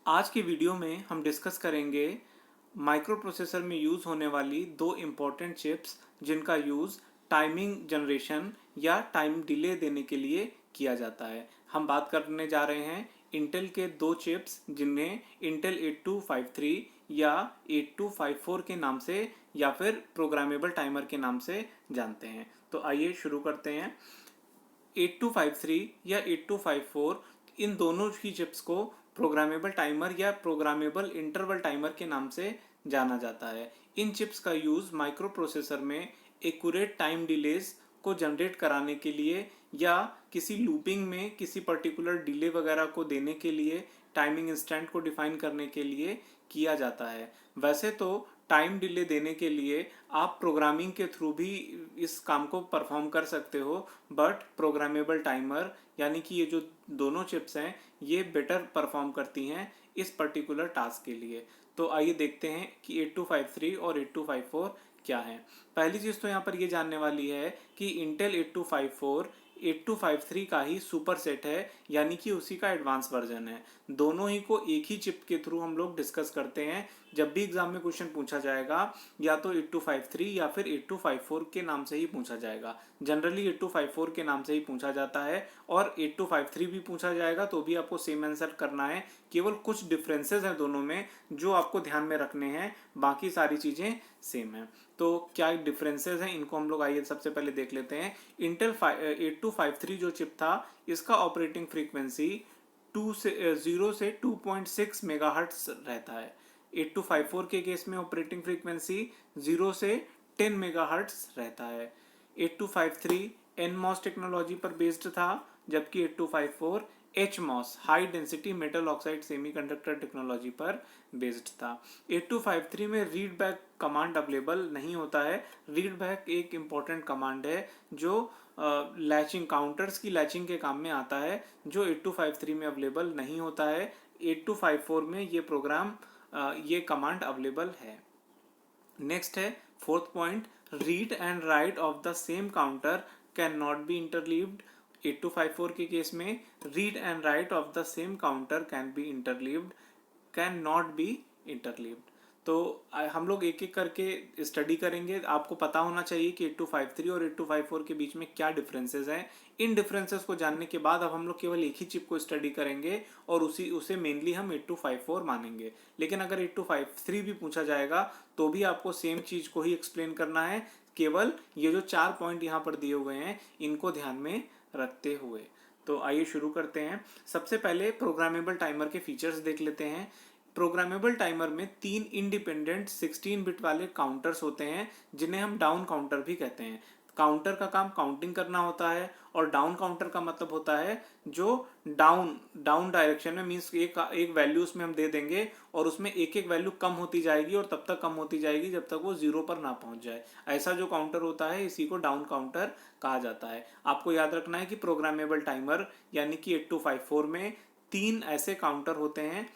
आज की वीडियो में हम डिस्कस करेंगे माइक्रो प्रोसेसर में यूज़ होने वाली दो इम्पॉर्टेंट चिप्स जिनका यूज़ टाइमिंग जनरेशन या टाइम डिले देने के लिए किया जाता है। हम बात करने जा रहे हैं इंटेल के दो चिप्स जिन्हें इंटेल 8253 या 8254 के नाम से या फिर प्रोग्रामेबल टाइमर के नाम से जानते हैं। तो आइए शुरू करते हैं। 8253 या 8254 इन दोनों की चिप्स को प्रोग्रामेबल टाइमर या प्रोग्रामेबल इंटरवल टाइमर के नाम से जाना जाता है। इन चिप्स का यूज़ माइक्रो प्रोसेसर में एक्यूरेट टाइम डिलेस को जनरेट कराने के लिए या किसी लूपिंग में किसी पर्टिकुलर डिले वगैरह को देने के लिए, टाइमिंग इंस्टेंट को डिफाइन करने के लिए किया जाता है। वैसे तो टाइम डिले देने के लिए आप प्रोग्रामिंग के थ्रू भी इस काम को परफॉर्म कर सकते हो, बट प्रोग्रामेबल टाइमर यानी कि ये जो दोनों चिप्स हैं ये बेटर परफॉर्म करती हैं इस पर्टिकुलर टास्क के लिए। तो आइए देखते हैं कि 8253 और 8254 क्या है। पहली चीज़ तो यहाँ पर ये जानने वाली है कि इंटेल 8254 8253 का ही सुपर सेट है, यानी कि उसी का एडवांस वर्जन है। दोनों ही को एक ही चिप के थ्रू हम लोग डिस्कस करते हैं। जब भी एग्जाम में क्वेश्चन पूछा जाएगा या तो 8253 या फिर 8254 के नाम से ही पूछा जाएगा। जनरली 8254 के नाम से ही पूछा जाता है और 8253 भी पूछा जाएगा तो भी आपको सेम आंसर करना है। केवल कुछ डिफरेंसेस हैं दोनों में जो आपको ध्यान में रखने हैं, बाकी सारी चीज़ें सेम हैं। तो क्या डिफरेंसेस हैं इनको हम लोग आइए सबसे पहले देख लेते हैं। इंटेल 8253 जो चिप था इसका ऑपरेटिंग फ्रीक्वेंसी 0 से 2.6 मेगाहर्ट्ज रहता है। 8254 के केस में ऑपरेटिंग फ्रीक्वेंसी 0 से 10 मेगाहर्ट्ज रहता है। 8253 NMOS टेक्नोलॉजी पर बेस्ड था, जबकि 8254 HMOS high density metal oxide semiconductor technology पर बेस्ड था। 8253 में रीड बैक कमांड अवेलेबल नहीं होता है। रीड बैक एक इम्पॉर्टेंट कमांड है जो लैचिंग काउंटर्स की लैचिंग के काम में आता है, जो 8253 में अवेलेबल नहीं होता है। 8254 में ये प्रोग्राम ये कमांड अवेलेबल है। नेक्स्ट है fourth point, read and right of the same counter can not be interleaved. 8254 के केस में read and right of the same counter can be interleaved, can not be interleaved. तो हम लोग एक एक करके स्टडी करेंगे। आपको पता होना चाहिए कि 8253 और 8254 के बीच में क्या डिफरेंसेस हैं। इन डिफरेंसेस को जानने के बाद अब हम लोग केवल एक ही चिप को स्टडी करेंगे और उसे मेनली हम 8254 मानेंगे। लेकिन अगर 8253 भी पूछा जाएगा तो भी आपको सेम चीज़ को ही एक्सप्लेन करना है, केवल ये जो 4 पॉइंट यहाँ पर दिए हुए हैं इनको ध्यान में रखते हुए। तो आइए शुरू करते हैं। सबसे पहले प्रोग्रामेबल टाइमर के फीचर्स देख लेते हैं। प्रोग्रामेबल टाइमर में 3 इंडिपेंडेंट 16 बिट वाले काउंटर्स होते हैं जिन्हें हम डाउन काउंटर भी कहते हैं। काउंटर का काम काउंटिंग करना होता है और डाउन काउंटर का मतलब होता है जो डाउन डाउन डायरेक्शन में, मीन्स एक वैल्यू उसमें हम दे देंगे और उसमें एक एक वैल्यू कम होती जाएगी और तब तक कम होती जाएगी जब तक वो 0 पर ना पहुंच जाए। ऐसा जो काउंटर होता है इसी को डाउन काउंटर कहा जाता है। आपको याद रखना है कि प्रोग्रामेबल टाइमर यानी कि 8254 में 3 ऐसे काउंटर होते हैं,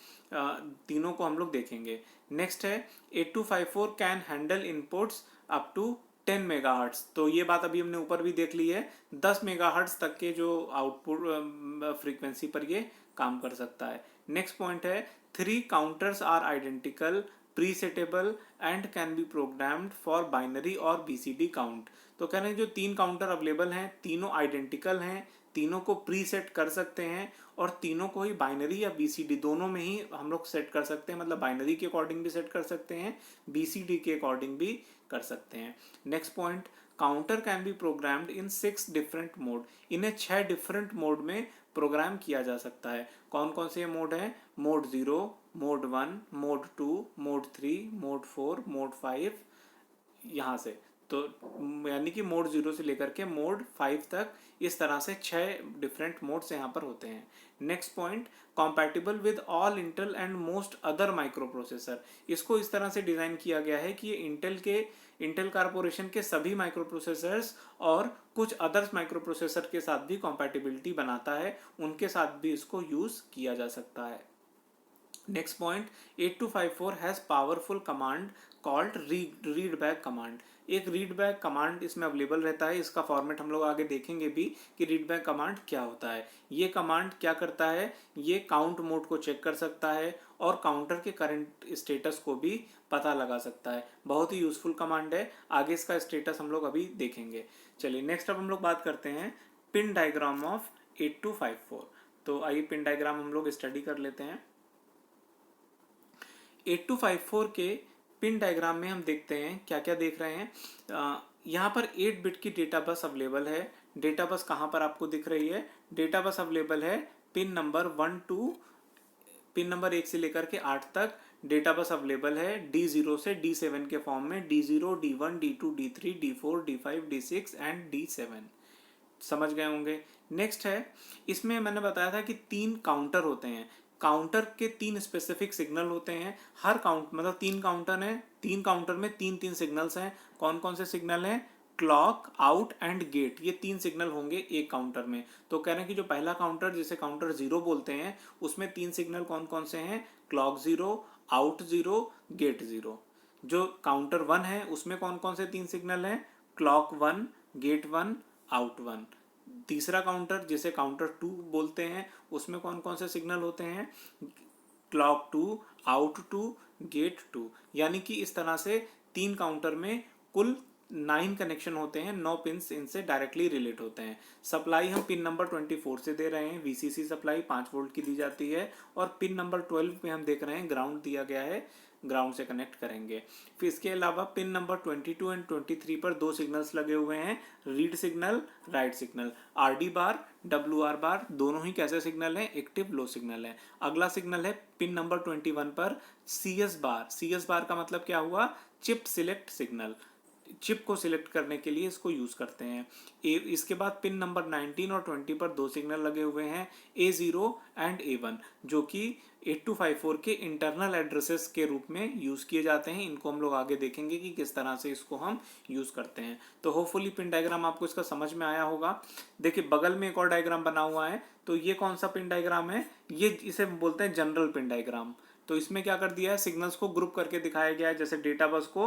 तीनों को हम लोग देखेंगे। नेक्स्ट है 8254 can handle inputs up to 10 megahertz. तो ये बात अभी हमने ऊपर भी देख ली है, 10 मेगाहर्ट्ज तक के जो आउटपुट फ्रीक्वेंसी पर ये काम कर सकता है। नेक्स्ट पॉइंट है 3 counters are identical presettable and can be programmed for binary और BCD काउंट। तो कह रहे हैं जो 3 काउंटर अवेलेबल हैं तीनों आइडेंटिकल हैं, तीनों को प्री सेट कर सकते हैं और तीनों को ही बाइनरी या BCD दोनों में ही हम लोग सेट कर सकते हैं। मतलब बाइनरी के अकॉर्डिंग भी सेट कर सकते हैं, BCD के अकॉर्डिंग भी कर सकते हैं। Next point, counter can be programmed in 6 different mode. इन्हें 6 डिफरेंट मोड में प्रोग्राम किया जा सकता है। कौन कौन से मोड हैं? Mode 0, mode 1, mode 2, mode 3, mode 4, mode 5, यहाँ से। तो यानी कि मोड 0 से लेकर के मोड 5 तक इस तरह से 6 डिफरेंट मोड्स यहाँ पर होते हैं। Next point, compatible with all Intel and most other micro processor. इसको इस तरह से डिज़ाइन किया गया है कि ये इंटेल कारपोरेशन के सभी माइक्रो प्रोसेसर्स और कुछ अदर्स माइक्रो प्रोसेसर के साथ भी कॉम्पैटिबिलिटी बनाता है, उनके साथ भी इसको यूज़ किया जा सकता है। Next point, 8254 has powerful command called read back command. एक रीड बैक कमांड इसमें अवेलेबल रहता है. इसका फॉर्मेट हम लोग आगे देखेंगे भी कि रीड बैक कमांड क्या होता है. ये कमांड क्या करता है, ये काउंट मोड को चेक कर सकता है और काउंटर के करंट स्टेटस को भी पता लगा सकता है. बहुत ही यूजफुल कमांड है. आगे इसका स्टेटस हम लोग अभी देखेंगे. चलिए नेक्स्ट अब हम लोग बात करते हैं पिन डायग्राम ऑफ 8254. तो आइए पिन डायग्राम हम लोग स्टडी कर लेते हैं. 8254 के पिन डायग्राम में हम देखते हैं क्या क्या देख रहे हैं. यहाँ पर 8 बिट की डेटा बस अवेलेबल है. डेटा बस कहाँ पर आपको दिख रही है, डेटा बस अवेलेबल है पिन नंबर 1 से लेकर के 8 तक डेटा बस अवेलेबल है. D0 से D7 के फॉर्म में D0, D1, D2, D3, D4, D5, D6 and D7. समझ गए होंगे. नेक्स्ट है, इसमें मैंने बताया था कि 3 काउंटर होते हैं. काउंटर के 3 स्पेसिफिक सिग्नल होते हैं. हर काउंट मतलब 3 काउंटर हैं. 3 काउंटर में 3 सिग्नल्स हैं. कौन कौन से सिग्नल हैं, क्लॉक, आउट एंड गेट. ये 3 सिग्नल होंगे एक काउंटर में. तो कह रहे हैं कि जो पहला काउंटर जिसे काउंटर 0 बोलते हैं उसमें 3 सिग्नल कौन कौन से हैं, क्लॉक 0, आउट 0, गेट 0. जो काउंटर 1 है उसमें कौन कौन से 3 सिग्नल हैं, क्लॉक 1, गेट 1, आउट 1. तीसरा काउंटर जिसे काउंटर 2 बोलते हैं उसमें कौन कौन से सिग्नल होते हैं, क्लॉक 2, आउट 2, गेट 2. यानी कि इस तरह से 3 काउंटर में कुल 9 कनेक्शन होते हैं. 9 पिन्स इनसे डायरेक्टली रिलेट होते हैं. सप्लाई हम पिन नंबर 24 से दे रहे हैं. VCC सप्लाई 5 वोल्ट की दी जाती है. और पिन नंबर 12 में हम देख रहे हैं ग्राउंड दिया गया है, ग्राउंड से कनेक्ट करेंगे. फिर इसके अलावा पिन नंबर 22 एंड 23 पर 2 सिग्नल्स लगे हुए हैं, read signal, write signal. RD बार, WR बार दोनों ही कैसे सिग्नल हैं, एक्टिव लो सिग्नल है. अगला सिग्नल है पिन नंबर 21 पर CS बार. CS बार का मतलब क्या हुआ, चिप सिलेक्ट सिग्नल. चिप को सिलेक्ट करने के लिए इसको यूज करते हैं. इसके बाद पिन नंबर 19 और 20 पर 2 सिग्नल लगे हुए हैं, A0 एंड A1, जो कि 8254 के इंटरनल एड्रेसेस के रूप में यूज किए जाते हैं. इनको हम लोग आगे देखेंगे कि किस तरह से इसको हम यूज करते हैं. तो होपफुली पिन डायग्राम आपको इसका समझ में आया होगा. देखिए बगल में एक और डायग्राम बना हुआ है. तो ये कौन सा पिन डायग्राम है, ये इसे बोलते हैं जनरल पिन डायग्राम. तो इसमें क्या कर दिया है, सिग्नल्स को ग्रुप करके दिखाया गया है. जैसे डेटा बस को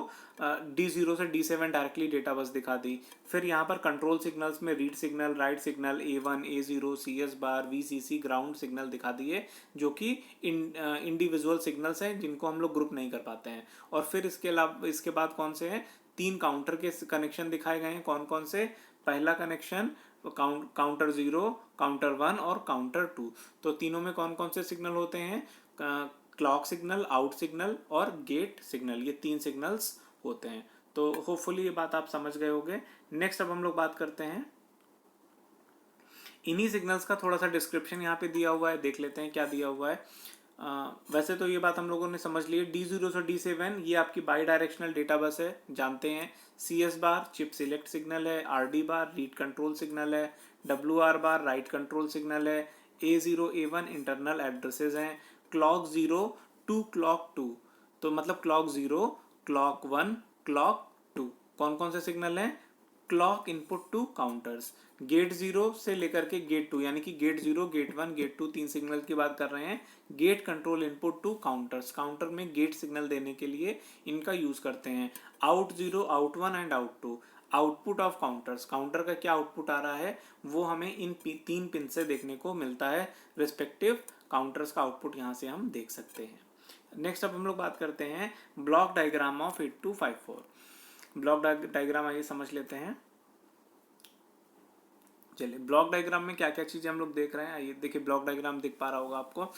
D0 से D7 डायरेक्टली डेटा बस दिखा दी. फिर यहाँ पर कंट्रोल सिग्नल्स में read signal, write signal, A1, A0, CS बार, VCC, ग्राउंड सिग्नल दिखा दिए, जो कि इंडिविजुअल सिग्नल्स हैं जिनको हम लोग ग्रुप नहीं कर पाते हैं. और फिर इसके अलावा इसके बाद कौन से हैं, 3 काउंटर के कनेक्शन दिखाए गए हैं. कौन कौन से, पहला कनेक्शन काउंटर 0, काउंटर 1 और काउंटर 2. तो तीनों में कौन कौन से सिग्नल होते हैं, क्लॉक सिग्नल, आउट सिग्नल और गेट सिग्नल. ये 3 सिग्नल्स होते हैं. तो होपफुली ये बात आप समझ गए होंगे. नेक्स्ट अब हम लोग बात करते हैं इन्हीं सिग्नल्स का थोड़ा सा डिस्क्रिप्शन यहाँ पे दिया हुआ है. देख लेते हैं क्या दिया हुआ है. वैसे तो ये बात हम लोगों ने समझ ली है. D0 से D7 ये आपकी बाई डायरेक्शनल डेटा बस है, जानते हैं. CS बार चिप सिलेक्ट सिग्नल है, RD बार रीड कंट्रोल सिग्नल है, WR बार राइट कंट्रोल सिग्नल है, A0, A1 इंटरनल एड्रेसेस हैं, क्लॉक 0 टू क्लॉक 2. तो मतलब क्लॉक 0, क्लॉक 1, क्लॉक 2 कौन कौन से सिग्नल हैं, clock input to counters. Gate 0 से लेकर के गेट 2, यानी कि गेट 0, गेट 1, गेट 2 3 सिग्नल की बात कर रहे हैं. Gate control input to counters, counter में गेट सिग्नल देने के लिए इनका यूज करते हैं. Out 0, out 1 and out 2, output of counters, counter का क्या आउटपुट आ रहा है वो हमें इन 3 पिन से देखने को मिलता है. रिस्पेक्टिव काउंटर्स का आउटपुट यहाँ से हम देख सकते हैं. नेक्स्ट अब हम लोग बात करते हैं block diagram of 8254. Block diagram आइए समझ लेते हैं. चलिए ब्लॉक डायग्राम में क्या क्या चीजें हम लोग देख रहे हैं, आइए देखिए. ब्लॉक डायग्राम दिख पा रहा होगा आपको.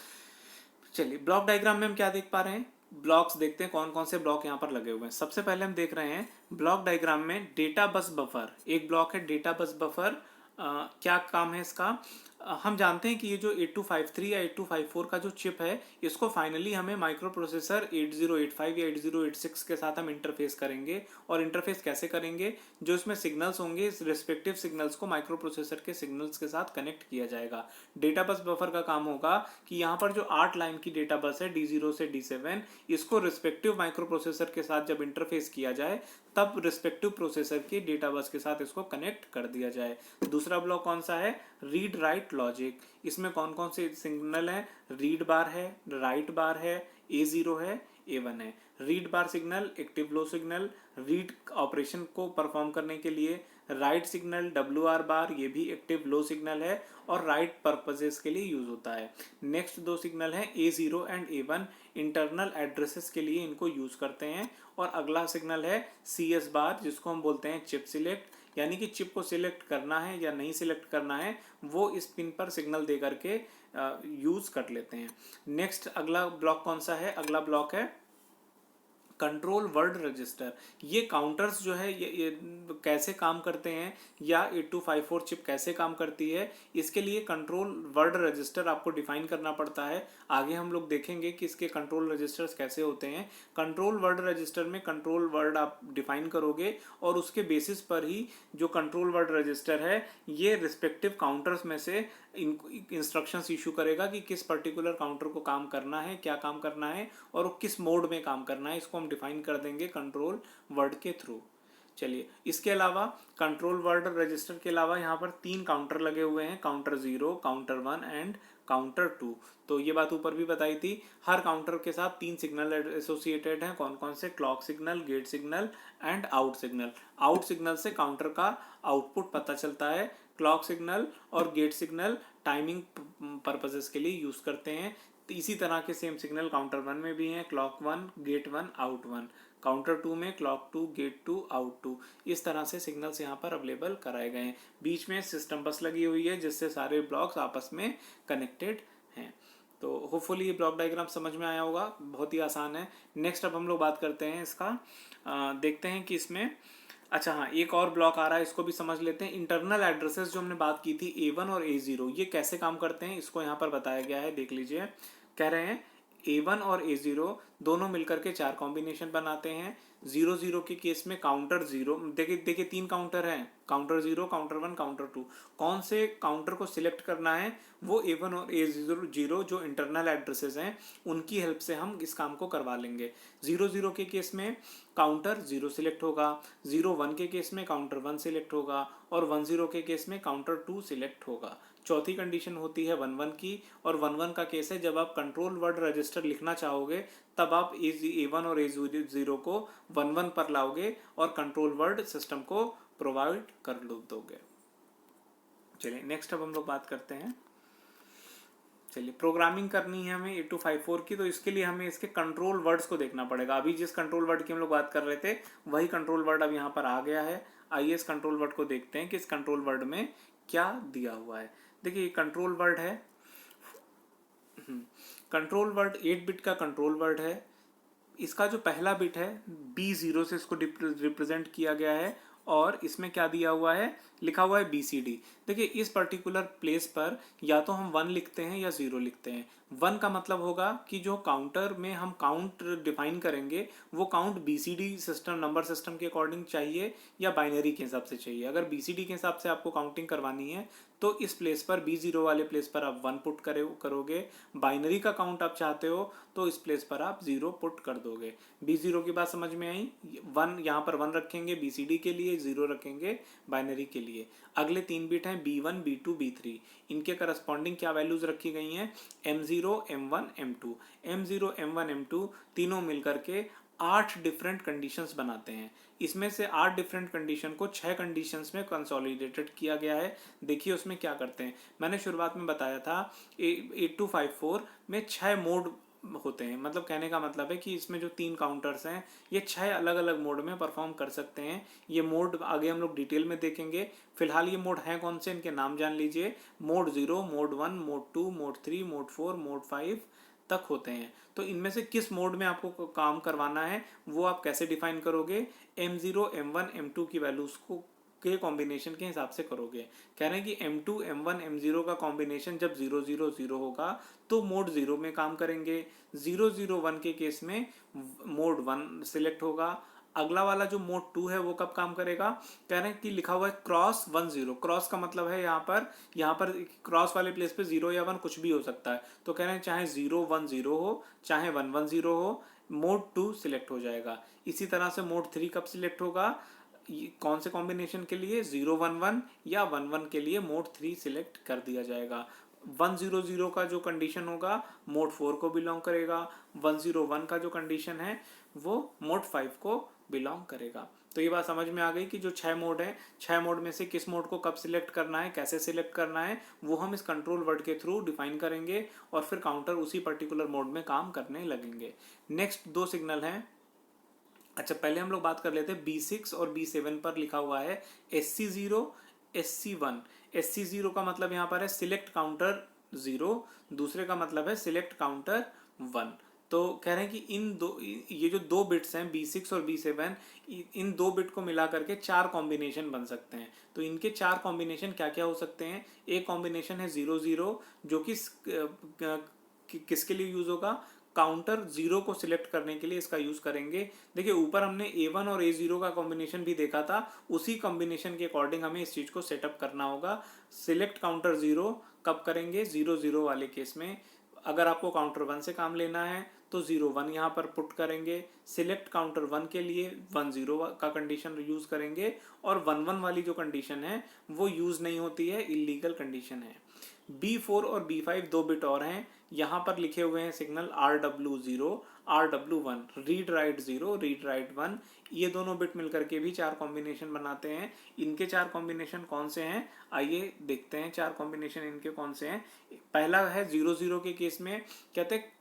चलिए ब्लॉक डायग्राम में हम क्या देख पा रहे हैं, ब्लॉक्स देखते हैं कौन कौन से ब्लॉक यहाँ पर लगे हुए हैं. सबसे पहले हम देख रहे हैं ब्लॉक डायग्राम में डेटा बस बफर. एक ब्लॉक है डेटा बस बफर. क्या काम है इसका, हम जानते हैं कि ये जो 8253 या 8254 का जो चिप है इसको फाइनली हमें माइक्रो प्रोसेसर 8085 या 8086 के साथ हम इंटरफेस करेंगे. और इंटरफेस कैसे करेंगे, जो इसमें सिग्नल्स होंगे इस रिस्पेक्टिव सिग्नल्स को माइक्रो प्रोसेसर के सिग्नल्स के साथ कनेक्ट किया जाएगा. डेटा बस बफर का काम होगा कि यहाँ पर जो 8 लाइन की डेटा बस है D0 से D7, इसको रिस्पेक्टिव माइक्रो प्रोसेसर के साथ जब इंटरफेस किया जाए तब रिस्पेक्टिव प्रोसेसर की डेटा बस के साथ इसको कनेक्ट कर दिया जाए. दूसरा ब्लॉक कौन सा है, रीड राइट राइट लॉजिक। इसमें कौन कौन से सिग्नल हैं? रीड बार है, राइट बार है, A0 है, A1 है। Read bar signal active low signal, read operation को परफॉर्म करने के लिए। राइट सिग्नल WR बार, ये भी एक्टिव लो सिग्नल है और राइट पर्पजेस के लिए यूज होता है। नेक्स्ट दो सिग्नल हैं A0 and A1, internal addresses के लिए इनको यूज करते हैं। और अगला सिग्नल है CS बार, जिसको हम बोलते हैं चिप सिलेक्ट, यानी कि चिप को सिलेक्ट करना है या नहीं सिलेक्ट करना है वो इस पिन पर सिग्नल दे करके यूज कर लेते हैं। नेक्स्ट अगला ब्लॉक कौन सा है? अगला ब्लॉक है कंट्रोल वर्ड रजिस्टर। ये काउंटर्स जो है ये कैसे काम करते हैं या 8254 चिप कैसे काम करती है, इसके लिए कंट्रोल वर्ड रजिस्टर आपको डिफाइन करना पड़ता है। आगे हम लोग देखेंगे कि इसके कंट्रोल रजिस्टर्स कैसे होते हैं। कंट्रोल वर्ड रजिस्टर में कंट्रोल वर्ड आप डिफाइन करोगे और उसके बेसिस पर ही जो कंट्रोल वर्ड रजिस्टर है ये रिस्पेक्टिव काउंटर्स में से इंस्ट्रक्शंस इशू करेगा कि किस पर्टिकुलर काउंटर को काम करना है, क्या काम करना है और वो किस मोड में काम करना है। इसको हम डिफाइन कर देंगे कंट्रोल वर्ड के थ्रू। चलिए, इसके अलावा कंट्रोल वर्ड रजिस्टर के अलावा यहाँ पर 3 काउंटर लगे हुए हैं, काउंटर 0, काउंटर 1 एंड काउंटर 2। तो ये बात ऊपर भी बताई थी। हर काउंटर के साथ 3 सिग्नल एसोसिएटेड हैं। कौन कौन से? Clock signal, gate signal and out signal. Out signal से काउंटर का आउटपुट पता चलता है। क्लॉक सिग्नल और गेट सिग्नल टाइमिंग पर्पसेस के लिए यूज करते हैं। तो इसी तरह के सेम सिग्नल काउंटर 1 में भी हैं, क्लॉक 1, गेट 1, आउट 1। काउंटर 2 में क्लॉक 2, गेट 2, आउट 2। इस तरह से सिग्नल्स यहाँ पर अवेलेबल कराए गए हैं। बीच में सिस्टम बस लगी हुई है जिससे सारे ब्लॉक्स आपस में कनेक्टेड हैं। तो होपफुली ये ब्लॉक डायग्राम समझ में आया होगा, बहुत ही आसान है। नेक्स्ट अब हम लोग बात करते हैं इसका, देखते हैं कि इसमें, अच्छा हाँ, एक और ब्लॉक आ रहा है, इसको भी समझ लेते हैं। इंटरनल एड्रेसेस जो हमने बात की थी A1 और A0, ये कैसे काम करते हैं इसको यहाँ पर बताया गया है, देख लीजिए। कह रहे हैं A1 और A0 दोनों मिलकर के 4 कॉम्बिनेशन बनाते हैं। 0 के केस में काउंटर 0, देखिए देखिए 3 काउंटर हैं, काउंटर 0, काउंटर 1, काउंटर 2। कौन से काउंटर को सिलेक्ट करना है वो A1 और A0 जो इंटरनल एड्रेसेस हैं उनकी हेल्प से हम इस काम को करवा लेंगे। 0 के केस में काउंटर 0 सिलेक्ट होगा, 0 के केस में काउंटर 1 सिलेक्ट होगा और 10 के केस में काउंटर 2 सिलेक्ट होगा। चौथी कंडीशन होती है 11 की, और 11 का केस है जब आप कंट्रोल वर्ड रजिस्टर लिखना चाहोगे तब आप A1 और A0 को 11 पर लाओगे और कंट्रोल वर्ड सिस्टम को प्रोवाइड कर दोगे। चलिए नेक्स्ट अब हम लोग बात करते हैं। चलिए, प्रोग्रामिंग करनी है हमें 8254 की, तो इसके लिए हमें इसके कंट्रोल वर्ड्स को देखना पड़ेगा। अभी जिस कंट्रोल वर्ड की हम लोग बात कर रहे थे वही कंट्रोल वर्ड अब यहाँ पर आ गया है। आइए इस कंट्रोल वर्ड को देखते हैं कि इस कंट्रोल वर्ड में क्या दिया हुआ है। देखिए कंट्रोल वर्ड है, कंट्रोल वर्ड 8 बिट का कंट्रोल वर्ड है। इसका जो पहला बिट है B0 से इसको रिप्रेजेंट किया गया है और इसमें क्या दिया हुआ है? लिखा हुआ है BCD। देखिए इस पर्टिकुलर प्लेस पर या तो हम 1 लिखते हैं या 0 लिखते हैं। 1 का मतलब होगा कि जो काउंटर में हम काउंट डिफाइन करेंगे वो count BCD system, number system के अकॉर्डिंग चाहिए या बाइनरी के हिसाब से चाहिए। अगर BCD के हिसाब से आपको काउंटिंग करवानी है तो इस प्लेस पर B0 वाले प्लेस पर आप 1 पुट करोगे। बाइनरी का काउंट आप चाहते हो तो इस प्लेस पर आप 0 पुट कर दोगे। B0 की बात समझ में आई? 1 यहाँ पर 1 रखेंगे BCD के लिए, 0 रखेंगे बाइनरी के लिए। अगले 3 बिट हैं B1, B2, B3। इनके करस्पॉन्डिंग क्या वैल्यूज रखी गई हैं? M0, M1, M2। M0, M1, M2 तीनों मिलकर के 8 डिफरेंट कंडीशंस बनाते हैं। इसमें से 8 डिफरेंट कंडीशन को 6 कंडीशंस में कंसोलिडेटेड किया गया है। देखिए उसमें क्या करते हैं, मैंने शुरुआत में बताया था 8254 में 6 मोड होते हैं। मतलब कहने का मतलब है कि इसमें जो 3 काउंटर्स हैं ये 6 अलग अलग मोड में परफॉर्म कर सकते हैं। ये मोड आगे हम लोग डिटेल में देखेंगे। फिलहाल ये मोड हैं कौन से, इनके नाम जान लीजिए। Mode 0, mode 1, mode 2, mode 3, mode 4, mode 5 तक होते हैं। तो इनमें से किस मोड में आपको काम करवाना है वो आप कैसे डिफाइन करोगे? M0, M1, M2 की वैल्यूज को के कॉम्बिनेशन के हिसाब से करोगे। कह रहे हैं कि M2, M1, M0 का कॉम्बिनेशन जब 0, 0, 0 होगा तो मोड 0 में काम करेंगे। 0, 0, 1 के केस में मोड 1 सिलेक्ट होगा। अगला वाला जो मोड 2 है वो कब काम करेगा? कह रहे हैं कि लिखा हुआ है क्रॉस 1, 0। क्रॉस का मतलब है यहाँ पर क्रॉस वाले प्लेस पे 0 या 1 कुछ भी हो सकता है। तो कह रहे हैं चाहे 0, 1, 0 हो, चाहे 1, 1, 0 हो, मोड 2 सिलेक्ट हो जाएगा। इसी तरह से मोड 3 कब सिलेक्ट होगा? कौन से कॉम्बिनेशन के लिए 011 या 11 के लिए मोड 3 सिलेक्ट कर दिया जाएगा। 100 का जो कंडीशन होगा मोड 4 को बिलोंग करेगा, 101 का जो कंडीशन है वो मोड 5 को बिलोंग करेगा। तो ये बात समझ में आ गई कि जो 6 मोड है, 6 मोड में से किस मोड को कब सिलेक्ट करना है, कैसे सिलेक्ट करना है, वो हम इस कंट्रोल वर्ड के थ्रू डिफाइन करेंगे और फिर काउंटर उसी पर्टिकुलर मोड में काम करने लगेंगे। नेक्स्ट 2 सिग्नल हैं। अच्छा, पहले हम लोग बात कर लेते हैं B6 और B7 पर लिखा हुआ है SC0 SC1। SC0 का मतलब यहाँ पर है सिलेक्ट काउंटर 0, दूसरे का मतलब है सिलेक्ट काउंटर 1। तो कह रहे हैं कि ये जो 2 बिट्स हैं B6 और B7, इन 2 बिट को मिला करके 4 कॉम्बिनेशन बन सकते हैं। तो इनके 4 कॉम्बिनेशन क्या क्या हो सकते हैं। एक कॉम्बिनेशन है 00 जो कि किसके लिए यूज होगा, काउंटर 0 को सिलेक्ट करने के लिए इसका यूज करेंगे। देखिए ऊपर हमने A1 और A0 का कॉम्बिनेशन भी देखा था, उसी कॉम्बिनेशन के अकॉर्डिंग हमें इस चीज को सेटअप करना होगा। सिलेक्ट काउंटर 0 कब करेंगे, 00 वाले केस में। अगर आपको काउंटर 1 से काम लेना है तो 01 यहाँ पर पुट करेंगे। सिलेक्ट काउंटर 1 के लिए 10 का कंडीशन यूज करेंगे और 11 वाली जो कंडीशन है वो यूज नहीं होती है, इलीगल कंडीशन है। B4 और B5 2 बिट और हैं, यहाँ पर लिखे हुए हैं signal RW0 RW1, read write 0 read write 1। ये दोनों बिट मिलकर के भी 4 कॉम्बिनेशन बनाते हैं। इनके 4 कॉम्बिनेशन कौन से हैं, आइए देखते हैं 4 कॉम्बिनेशन इनके कौन से हैं। पहला है 00 के केस में, कहते हैं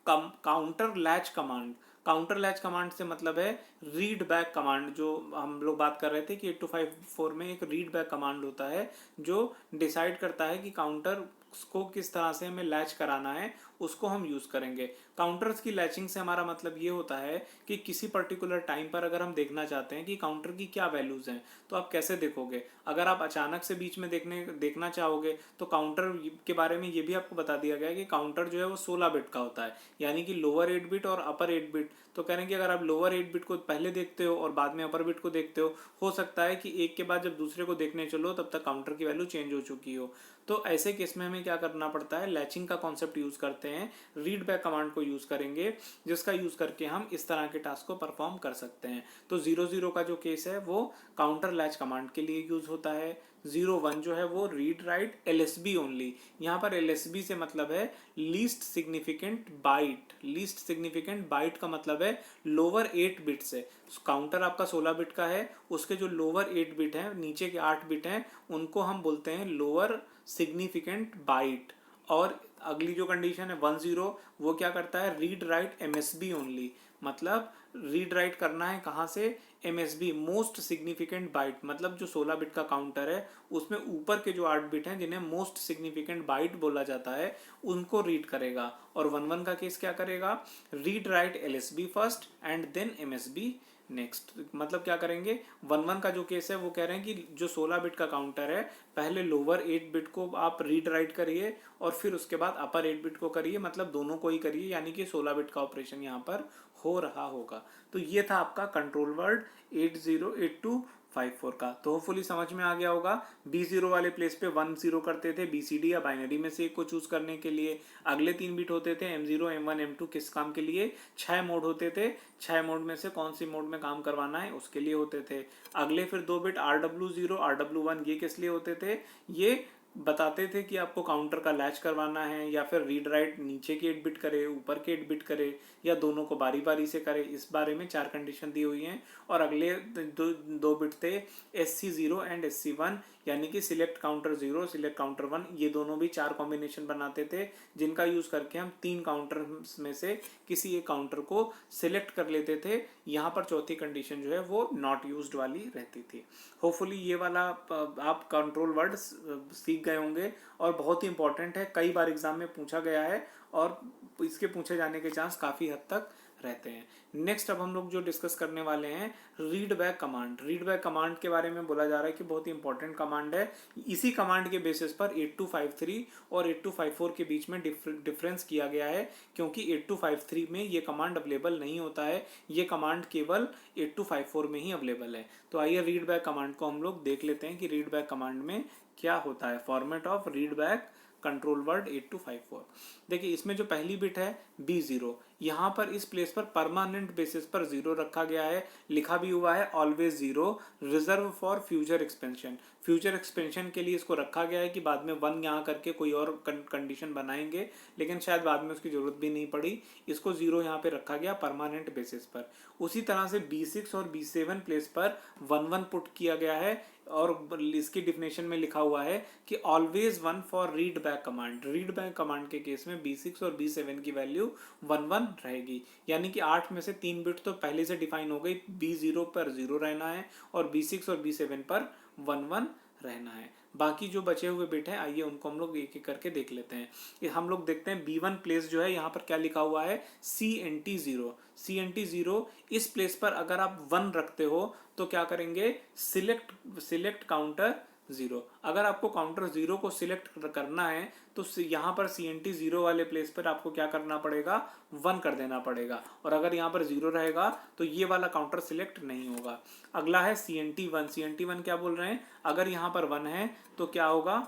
counter latch command. Counter latch command से मतलब है रीड बैक कमांड। जो हम लोग बात कर रहे थे कि 8254 में एक रीड बैक कमांड होता है जो डिसाइड करता है कि काउंटर को किस तरह से हमें लैच कराना है, उसको हम यूज करेंगे। काउंटर्स की लैचिंग से हमारा मतलब ये होता है कि किसी पर्टिकुलर टाइम पर अगर हम देखना चाहते हैं कि काउंटर की क्या वैल्यूज हैं, तो आप कैसे देखोगे। अगर आप अचानक से बीच में देखना चाहोगे तो काउंटर के बारे में ये भी आपको बता दिया गया है कि काउंटर जो है वो 16 बिट का होता है, यानी कि लोअर 8 बिट और अपर 8 बिट। तो कह रहे हैं कि अगर आप लोअर 8 बिट को पहले देखते हो और बाद में अपर बिट को देखते हो सकता है कि एक के बाद जब दूसरे को देखने चलो तब तक काउंटर की वैल्यू चेंज हो चुकी हो। तो ऐसे केस में हमें क्या करना पड़ता है, लैचिंग का कॉन्सेप्ट यूज करते हैं, रीड बैक कमांड को यूज करेंगे, जिसका यूज करके हम इस तरह के टास्क को परफॉर्म कर सकते हैं। तो 00 का जो केस है वो काउंटर लैच कमांड के लिए यूज होता है। 01 जो है वो रीड राइट LSB ओनली। यहाँ पर LSB से मतलब है least significant byte. Least significant byte का मतलब है लोअर 8 बिट से। काउंटर आपका 16 बिट का है, उसके जो लोअर 8 बिट हैं, नीचे के 8 बिट हैं, उनको हम बोलते हैं लोअर सिग्निफिकेंट बाइट। और अगली जो कंडीशन है 10, वो क्या करता है, रीड राइट MSB ओनली। मतलब रीड राइट करना है कहाँ से, MSB मोस्ट सिग्निफिकेंट बाइट। मतलब जो 16 बिट का काउंटर है उसमें ऊपर के जो 8 बिट हैं जिन्हें मोस्ट सिग्निफिकेंट बाइट बोला जाता है, उनको रीड करेगा। और 11 का केस क्या करेगा, read write LSB first and then MSB next. मतलब क्या करेंगे, 11 का जो केस है वो कह रहे हैं कि जो 16 बिट का काउंटर है पहले लोअर 8 बिट को आप रीड राइट करिए और फिर उसके बाद अपर 8 बिट को करिए, मतलब दोनों को ही करिए, यानी कि 16 बिट का ऑपरेशन यहाँ पर हो रहा होगा। तो ये था आपका कंट्रोल वर्ड 808254 का। तो होपफुली समझ में आ गया होगा। B0 वाले प्लेस पे 10 करते थे BCD या बाइनरी में से एक को चूज करने के लिए। अगले 3 बिट होते थे M0 M1 M2 किस काम के लिए, 6 मोड होते थे, 6 मोड में से कौन सी मोड में काम करवाना है उसके लिए होते थे। अगले फिर 2 बिट RW0 RW1 ये किस लिए होते थे, ये बताते थे कि आपको काउंटर का लैच करवाना है या फिर रीड राइट नीचे के 8 बिट करे, ऊपर के 8 बिट करे, या दोनों को बारी बारी से करे। इस बारे में 4 कंडीशन दी हुई हैं। और अगले दो बिट थे SC0 एंड SC1, यानी कि सिलेक्ट काउंटर 0 सिलेक्ट काउंटर 1। ये दोनों भी 4 कॉम्बिनेशन बनाते थे, जिनका यूज करके हम 3 काउंटर में से किसी एक काउंटर को सिलेक्ट कर लेते थे। यहाँ पर चौथी कंडीशन जो है वो नॉट यूज्ड वाली रहती थी। होपफुली ये वाला आप कंट्रोल वर्ड सीख गए होंगे और बहुत ही इंपॉर्टेंट है, कई बार एग्जाम में पूछा गया है और इसके पूछे जाने के चांस काफ़ी हद तक रहते हैं। नेक्स्ट अब हम लोग जो डिस्कस करने वाले हैं read back command. Read back command के बारे में बोला जा रहा है कि बहुत ही इंपॉर्टेंट कमांड है। इसी कमांड के बेसिस पर 8253 और 8254 के बीच में डिफरेंस किया गया है, क्योंकि 8253 में ये कमांड अवेलेबल नहीं होता है, ये कमांड केवल 8254 में ही अवेलेबल है। तो आइए रीड बैक कमांड को हम लोग देख लेते हैं कि रीड बैक कमांड में क्या होता है। Format of read back control word 8254। देखिए इसमें जो पहली बिट है B0, यहाँ पर इस प्लेस पर परमानेंट बेसिस पर 0 रखा गया है, लिखा भी हुआ है always 0, reserve for future expansion. Future expansion के लिए इसको रखा गया है कि बाद में 1 यहाँ करके कोई और कंडीशन बनाएंगे, लेकिन शायद बाद में उसकी जरूरत भी नहीं पड़ी, इसको 0 यहाँ पे रखा गया परमानेंट बेसिस पर। उसी तरह से B6 और B7 प्लेस पर 1 1 पुट किया गया है, और इसकी डिफिनेशन में लिखा हुआ है कि always 1 for read back command. Read back command के केस में B6 और B7 की वैल्यू 1 1 रहेगी, यानी कि 8 में से 3 बिट तो पहले से डिफाइन हो गई, B0 पर 0 रहना है और B6 और B7 पर 1 1 रहना है। बाकी जो बचे हुए बिट हैं आइए उनको हम लोग एक एक करके देख लेते हैं। हम लोग देखते हैं B1 प्लेस जो है यहाँ पर क्या लिखा हुआ है, CNT0। CNT0 इस प्लेस पर अगर आप 1 रखते हो तो क्या करेंगे, सिलेक्ट काउंटर 0। अगर आपको काउंटर 0 को सिलेक्ट करना है तो यहाँ पर CNT0 वाले प्लेस पर आपको क्या करना पड़ेगा, 1 कर देना पड़ेगा, और अगर यहाँ पर 0 रहेगा तो ये वाला काउंटर सिलेक्ट नहीं होगा। अगला है CNT1। CNT1 क्या बोल रहे हैं, अगर यहाँ पर 1 है तो क्या होगा,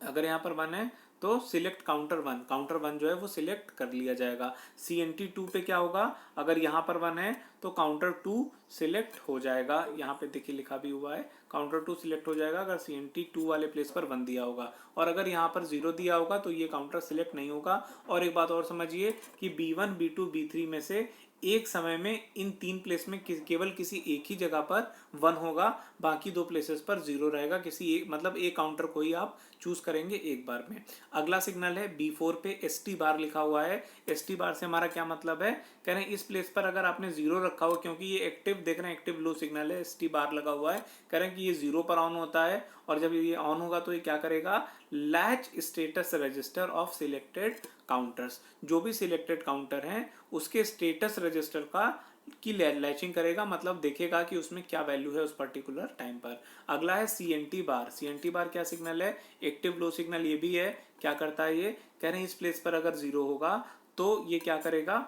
अगर यहाँ पर 1 है तो सिलेक्ट काउंटर 1, काउंटर 1 जो है वो सिलेक्ट कर लिया जाएगा। CNT2 पे क्या होगा, अगर यहाँ पर 1 है तो काउंटर 2 सिलेक्ट हो जाएगा, यहाँ पे देखिए लिखा भी हुआ है काउंटर 2 सिलेक्ट हो जाएगा अगर CNT2 वाले प्लेस पर 1 दिया होगा, और अगर यहाँ पर 0 दिया होगा तो ये काउंटर सिलेक्ट नहीं होगा। और एक बात और समझिए कि B1 B2 B3 में से एक समय में इन 3 प्लेस में केवल किसी एक ही जगह पर 1 होगा, बाकी 2 प्लेसेस पर 0 रहेगा। किसी एक मतलब एक काउंटर को ही आप चूज करेंगे एक बार में। अगला सिग्नल है B4 पे ST बार लिखा हुआ है। ST बार से हमारा क्या मतलब है, कह रहे हैं इस प्लेस पर अगर आपने 0 रखा हो, क्योंकि ये एक्टिव देख रहे हैं एक्टिव लो सिग्नल है, ST बार लगा हुआ है, कह रहे हैं कि ये 0 पर ऑन होता है, और जब ये ऑन होगा तो ये क्या करेगा, latch status register of selected counters. जो भी सिलेक्टेड काउंटर हैं उसके स्टेटस रजिस्टर का की लैचिंग करेगा, मतलब देखेगा कि उसमें क्या वैल्यू है उस पर्टिकुलर टाइम पर। अगला है CNT बार। CNT बार क्या सिग्नल है, एक्टिव लो सिग्नल ये भी है। क्या करता है ये, कह रहे हैं इस प्लेस पर अगर 0 होगा तो ये क्या करेगा,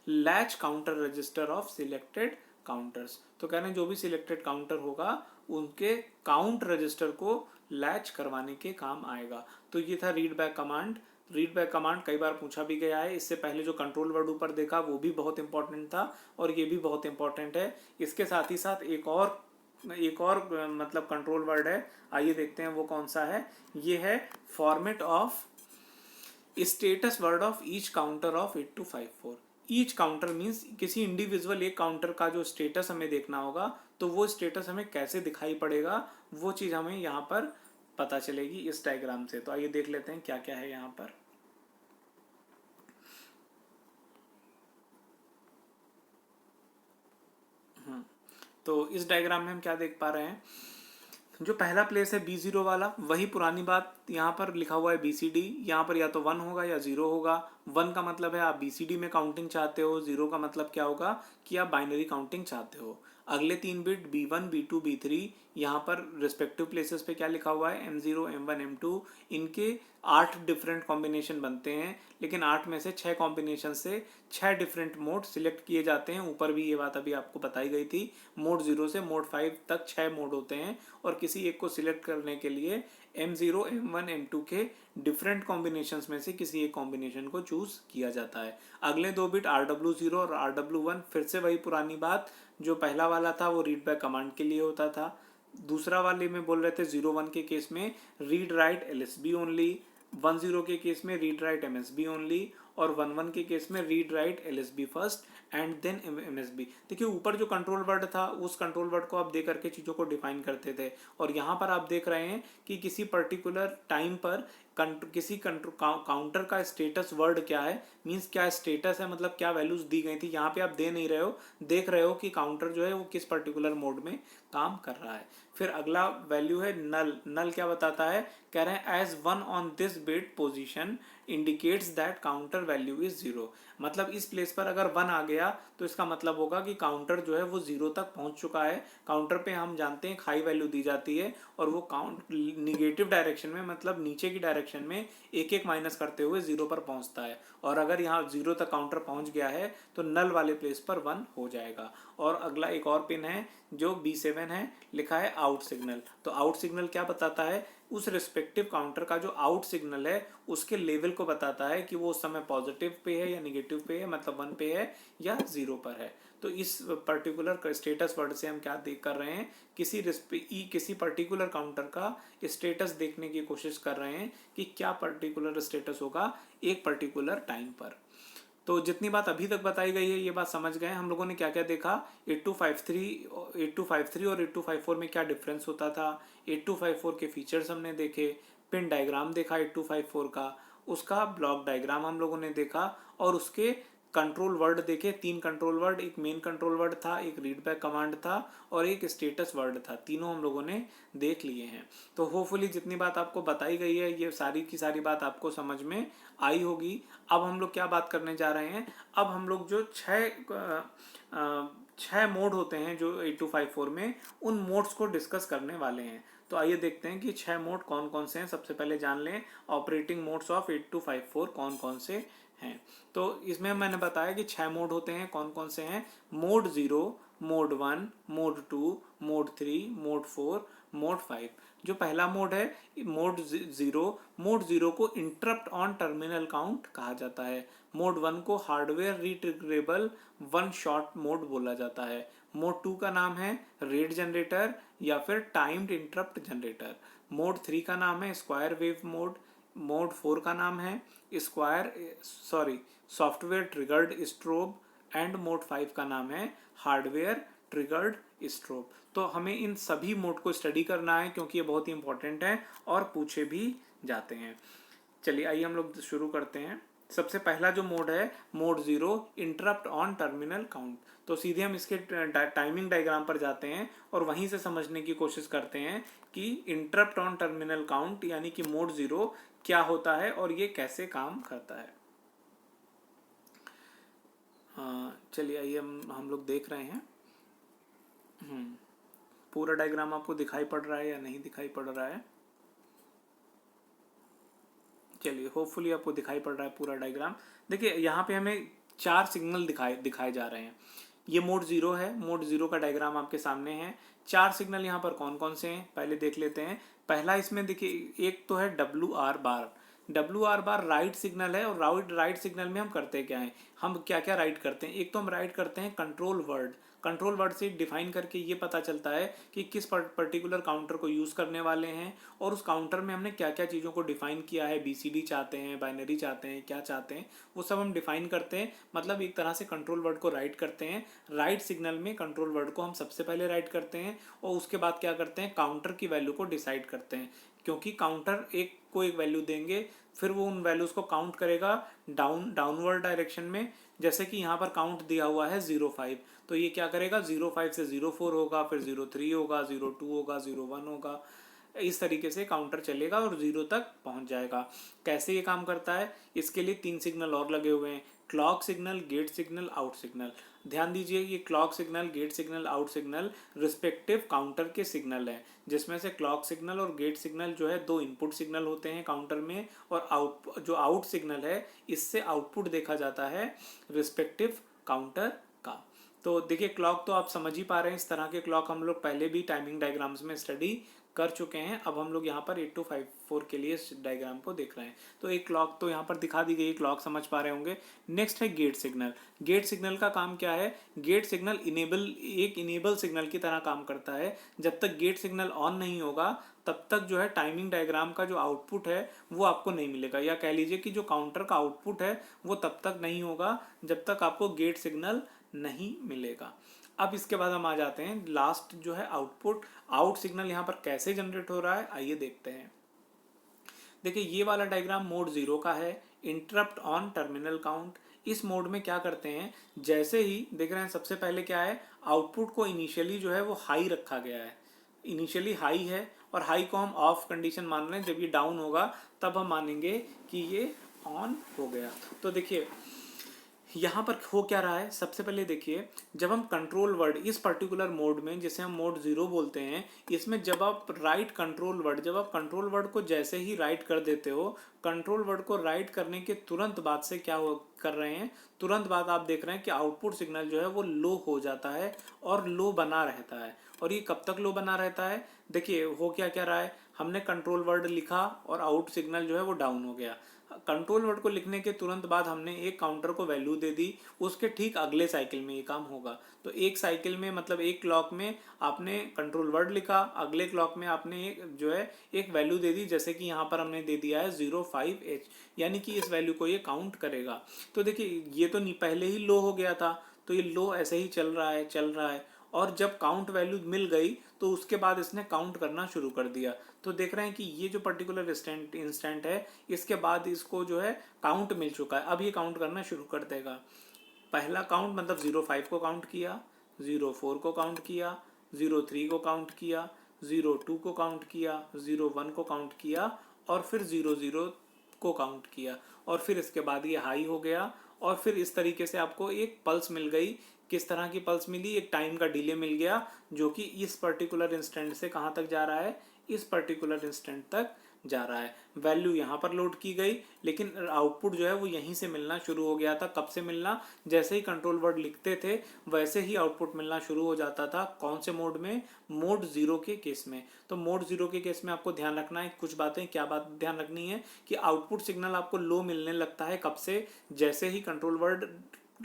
latch counter register of selected counters. तो कह रहे हैं जो भी सिलेक्टेड काउंटर होगा उनके काउंट रजिस्टर को लैच करवाने के काम आएगा। तो ये था read back command. Read back command कई बार पूछा भी गया है, इससे पहले जो कंट्रोल वर्ड ऊपर देखा वो भी बहुत इंपॉर्टेंट था और ये भी बहुत इंपॉर्टेंट है। इसके साथ ही साथ एक और मतलब कंट्रोल वर्ड है, आइए देखते हैं वो कौन सा है। ये है format of status word of each counter of 8254। Each counter means किसी इंडिविजुअल एक काउंटर का जो स्टेटस हमें देखना होगा, तो वो स्टेटस हमें कैसे दिखाई पड़ेगा वो चीज़ हमें यहाँ पर पता चलेगी इस डायग्राम से। तो आइए देख लेते हैं क्या क्या है यहाँ पर। तो इस डायग्राम में हम क्या देख पा रहे हैं, जो पहला प्लेस है B0 वाला, वही पुरानी बात, यहाँ पर लिखा हुआ है BCD, यहाँ पर या तो 1 होगा या 0 होगा। 1 का मतलब है आप BCD में काउंटिंग चाहते हो, 0 का मतलब क्या होगा कि आप बाइनरी काउंटिंग चाहते हो। अगले 3 बिट B1 B2 B3, यहाँ पर रिस्पेक्टिव प्लेसेस पे क्या लिखा हुआ है, M0 M1 M2, इनके 8 डिफरेंट कॉम्बिनेशन बनते हैं, लेकिन 8 में से 6 कॉम्बिनेशन से 6 डिफरेंट मोड सिलेक्ट किए जाते हैं। ऊपर भी ये बात अभी आपको बताई गई थी, मोड 0 से मोड 5 तक 6 मोड होते हैं, और किसी एक को सिलेक्ट करने के लिए M0 M1 M2 के डिफरेंट कॉम्बिनेशंस में से किसी एक कॉम्बिनेशन को चूज किया जाता है। अगले 2 बिट RW0 और RW1, फिर से वही पुरानी बात, जो पहला वाला था वो रीड बैक कमांड के लिए होता था, दूसरा वाले में बोल रहे थे 0-1 के केस में रीड राइट LSB ओनली, 1-0 के केस में रीड राइट MSB ओनली, और 1-1 के केस में read write LSB first and then MSB। देखिए ऊपर जो कंट्रोल वर्ड था उस कंट्रोल वर्ड को आप दे करके चीज़ों को डिफाइन करते थे, और यहाँ पर आप देख रहे हैं कि किसी पर्टिकुलर टाइम पर किसी काउंटर का स्टेटस वर्ड क्या है, मीन्स क्या स्टेटस है, मतलब क्या वैल्यूज दी गई थी। यहाँ पे आप दे नहीं रहे हो, देख रहे हो कि काउंटर जो है वो किस पर्टिकुलर मोड में काम कर रहा है। फिर अगला वैल्यू है नल। नल क्या बताता है, कह रहे हैं as 1 on this bit position indicates that counter value is 0। मतलब इस प्लेस पर अगर 1 आ गया तो इसका मतलब होगा कि काउंटर जो है वो 0 तक पहुंच चुका है। काउंटर पे हम जानते हैं हाई वैल्यू दी जाती है और वो काउंट निगेटिव डायरेक्शन में, मतलब नीचे की डायरेक्शन में एक एक माइनस करते हुए 0 पर पहुंचता है, और अगर यहाँ 0 तक काउंटर पहुंच गया है तो नल वाले प्लेस पर 1 हो जाएगा। और अगला एक और पिन है जो B7 है, लिखा है आउट सिग्नल। तो आउट सिग्नल क्या बताता है, उस रिस्पेक्टिव काउंटर का जो आउट सिग्नल है उसके लेवल को बताता है कि वो उस समय पॉजिटिव पे है या निगेटिव पे है, मतलब 1 पे है या 0 पर है। तो इस पर्टिकुलर स्टेटस वर्ड से हम क्या देख कर रहे हैं, किसी पर्टिकुलर काउंटर का स्टेटस देखने की कोशिश कर रहे हैं कि क्या पर्टिकुलर स्टेटस होगा एक पर्टिकुलर टाइम पर। तो जितनी बात अभी तक बताई गई है ये बात समझ गए हम लोगों ने। क्या क्या देखा, 8253 और 8254 में क्या डिफरेंस होता था, 8254 के फीचर्स हमने देखे, पिन डायग्राम देखा 8254 का, उसका ब्लॉक डायग्राम हम लोगों ने देखा, और उसके कंट्रोल वर्ड देखे, 3 कंट्रोल वर्ड, एक मेन कंट्रोल वर्ड था, एक रीड बैक कमांड था और एक स्टेटस वर्ड था। तीनों हम लोगों ने देख लिए हैं। तो होपफुली जितनी बात आपको बताई गई है ये सारी की सारी बात आपको समझ में आई होगी। अब हम लोग क्या बात करने जा रहे हैं, अब हम लोग जो छह मोड होते हैं जो 8254 में, उन मोड्स को डिस्कस करने वाले हैं। तो आइए देखते हैं कि 6 मोड कौन कौन से हैं। सबसे पहले जान लें ऑपरेटिंग मोड्स ऑफ 8254 कौन कौन से हैं। तो इसमें मैंने बताया कि 6 मोड होते हैं। कौन कौन से हैं, mode 0, mode 1, mode 2, mode 3, mode 4, mode 5। जो पहला मोड है मोड 0, मोड 0 को इंटरप्ट ऑन टर्मिनल काउंट कहा जाता है। मोड 1 को hardware retriggerable one shot mode बोला जाता है। मोड 2 का नाम है रेट जनरेटर या फिर टाइम्ड इंटरप्ट जनरेटर। मोड 3 का नाम है स्क्वायर वेव मोड। मोड 4 का नाम है software triggered strobe and mode 5 का नाम है हार्डवेयर ट्रिगर्ड स्ट्रोब। तो हमें इन सभी मोड को स्टडी करना है क्योंकि ये बहुत ही इंपॉर्टेंट है और पूछे भी जाते हैं। चलिए आइए हम लोग शुरू करते हैं। सबसे पहला जो मोड है mode 0, interrupt on terminal count. तो सीधे हम इसके टाइमिंग डायग्राम पर जाते हैं और वहीं से समझने की कोशिश करते हैं कि इंटरप्ट ऑन टर्मिनल काउंट यानी कि मोड 0 क्या होता है और ये कैसे काम करता है। चलिए आइए हम लोग देख रहे हैं। पूरा डायग्राम आपको दिखाई पड़ रहा है या नहीं दिखाई पड़ रहा है। चलिए होपफुली आपको दिखाई पड़ रहा है पूरा डायग्राम। देखिए यहाँ पे हमें 4 सिग्नल दिखाए जा रहे हैं। ये मोड 0 है। मोड 0 का डायग्राम आपके सामने है। 4 सिग्नल यहाँ पर कौन कौन से हैं पहले देख लेते हैं। पहला इसमें देखिए एक तो है WR बार। WR बार राइट सिग्नल है और राइट सिग्नल में हम करते क्या है, हम क्या क्या राइट करते हैं। एक तो हम राइट करते हैं कंट्रोल वर्ड। कंट्रोल वर्ड से डिफाइन करके ये पता चलता है कि किस पर्टिकुलर काउंटर को यूज़ करने वाले हैं और उस काउंटर में हमने क्या क्या चीज़ों को डिफाइन किया है। BCD चाहते हैं, बाइनरी चाहते हैं, क्या चाहते हैं वो सब हम डिफाइन करते हैं। मतलब एक तरह से कंट्रोल वर्ड को राइट करते हैं। राइट सिग्नल में कंट्रोल वर्ड को हम सबसे पहले राइट करते हैं और उसके बाद क्या करते हैं, काउंटर की वैल्यू को डिसाइड करते हैं। क्योंकि काउंटर एक वैल्यू देंगे, फिर वो उन वैल्यूज़ को काउंट करेगा डाउनवर्ड डायरेक्शन में। जैसे कि यहाँ पर काउंट दिया हुआ है 05, तो ये क्या करेगा 05 से 04 होगा, फिर 03 होगा, 02 होगा, 01 होगा। इस तरीके से काउंटर चलेगा और 0 तक पहुंच जाएगा। कैसे ये काम करता है, इसके लिए 3 सिग्नल और लगे हुए हैं, clock signal, gate signal, out signal. ध्यान दीजिए ये clock signal, gate signal, out signal respective counter के सिग्नल हैं, जिसमें से क्लॉक सिग्नल और गेट सिग्नल जो है 2 इनपुट सिग्नल होते हैं काउंटर में, और जो आउट सिग्नल है इससे आउटपुट देखा जाता है रिस्पेक्टिव काउंटर का। तो देखिए क्लॉक तो आप समझ ही पा रहे हैं, इस तरह के क्लॉक हम लोग पहले भी टाइमिंग डायग्राम्स में स्टडी कर चुके हैं। अब हम लोग यहाँ पर 8254 के लिए इस डायग्राम को देख रहे हैं। तो एक क्लॉक तो यहाँ पर दिखा दी गई, क्लॉक समझ पा रहे होंगे। नेक्स्ट है गेट सिग्नल। गेट सिग्नल का काम क्या है, गेट सिग्नल इनेबल सिग्नल की तरह काम करता है। जब तक गेट सिग्नल ऑन नहीं होगा तब तक जो है टाइमिंग डायग्राम का जो आउटपुट है वो आपको नहीं मिलेगा, या कह लीजिए कि जो काउंटर का आउटपुट है वो तब तक नहीं होगा जब तक आपको गेट सिग्नल नहीं मिलेगा। अब इसके बाद हम आ जाते हैं लास्ट जो है आउटपुट। आउट सिग्नल यहाँ पर कैसे जनरेट हो रहा है आइए देखते हैं। देखिए ये वाला डायग्राम मोड 0 का है, इंटरप्ट ऑन टर्मिनल काउंट। इस मोड में क्या करते हैं, जैसे ही देख रहे हैं सबसे पहले क्या है, आउटपुट को इनिशियली जो है वो हाई रखा गया है। इनिशियली हाई है और हाई को हम ऑफ कंडीशन मान रहे हैं। जब ये डाउन होगा तब हम मानेंगे कि ये ऑन हो गया। तो देखिए यहाँ पर हो क्या रहा है, सबसे पहले देखिए जब हम कंट्रोल वर्ड इस पर्टिकुलर मोड में जिसे हम मोड 0 बोलते हैं, इसमें जब आप जब आप कंट्रोल वर्ड को जैसे ही राइट कर देते हो, कंट्रोल वर्ड को राइट करने के तुरंत बाद से क्या कर रहे हैं, तुरंत बाद आप देख रहे हैं कि आउटपुट सिग्नल जो है वो लो हो जाता है और लो बना रहता है। और ये कब तक लो बना रहता है, देखिए हो क्या रहा है, हमने कंट्रोल वर्ड लिखा और आउट सिग्नल जो है वो डाउन हो गया। कंट्रोल वर्ड को लिखने के तुरंत बाद हमने एक काउंटर को वैल्यू दे दी, उसके ठीक अगले साइकिल में ये काम होगा। तो एक साइकिल में मतलब एक क्लॉक में आपने कंट्रोल वर्ड लिखा, अगले क्लॉक में आपने जो है एक वैल्यू दे दी, जैसे कि यहाँ पर हमने दे दिया है 05H, यानी कि इस वैल्यू को ये काउंट करेगा। तो देखिए ये तो नहीं, पहले ही लो हो गया था, तो ये लो ऐसे ही चल रहा है चल रहा है, और जब काउंट वैल्यू मिल गई तो उसके बाद इसने काउंट करना शुरू कर दिया। तो देख रहे हैं कि ये जो पर्टिकुलर इंस्टेंट है, इसके बाद इसको जो है काउंट मिल चुका है, अब ये काउंट करना शुरू कर देगा। पहला काउंट मतलब 05 को काउंट किया, 04 को काउंट किया, 03 को काउंट किया, 02 को काउंट किया, 01 को काउंट किया, और फिर 00 को काउंट किया, और फिर इसके बाद ये हाई हो गया। और फिर इस तरीके से आपको एक पल्स मिल गई। किस तरह की पल्स मिली? एक टाइम का डिले मिल गया, जो कि इस पर्टिकुलर इंस्टेंट से कहाँ तक जा रहा है, इस पर्टिकुलर इंस्टेंट तक जा रहा है। वैल्यू यहाँ पर लोड की गई, लेकिन आउटपुट जो है वो यहीं से मिलना शुरू हो गया था। कब से मिलना? जैसे ही कंट्रोल वर्ड लिखते थे वैसे ही आउटपुट मिलना शुरू हो जाता था। कौन से मोड में? मोड 0 के केस में। तो मोड 0 के केस में आपको ध्यान रखना है कुछ बातें। क्या बात ध्यान रखनी है? कि आउटपुट सिग्नल आपको लो मिलने लगता है। कब से? जैसे ही कंट्रोल वर्ड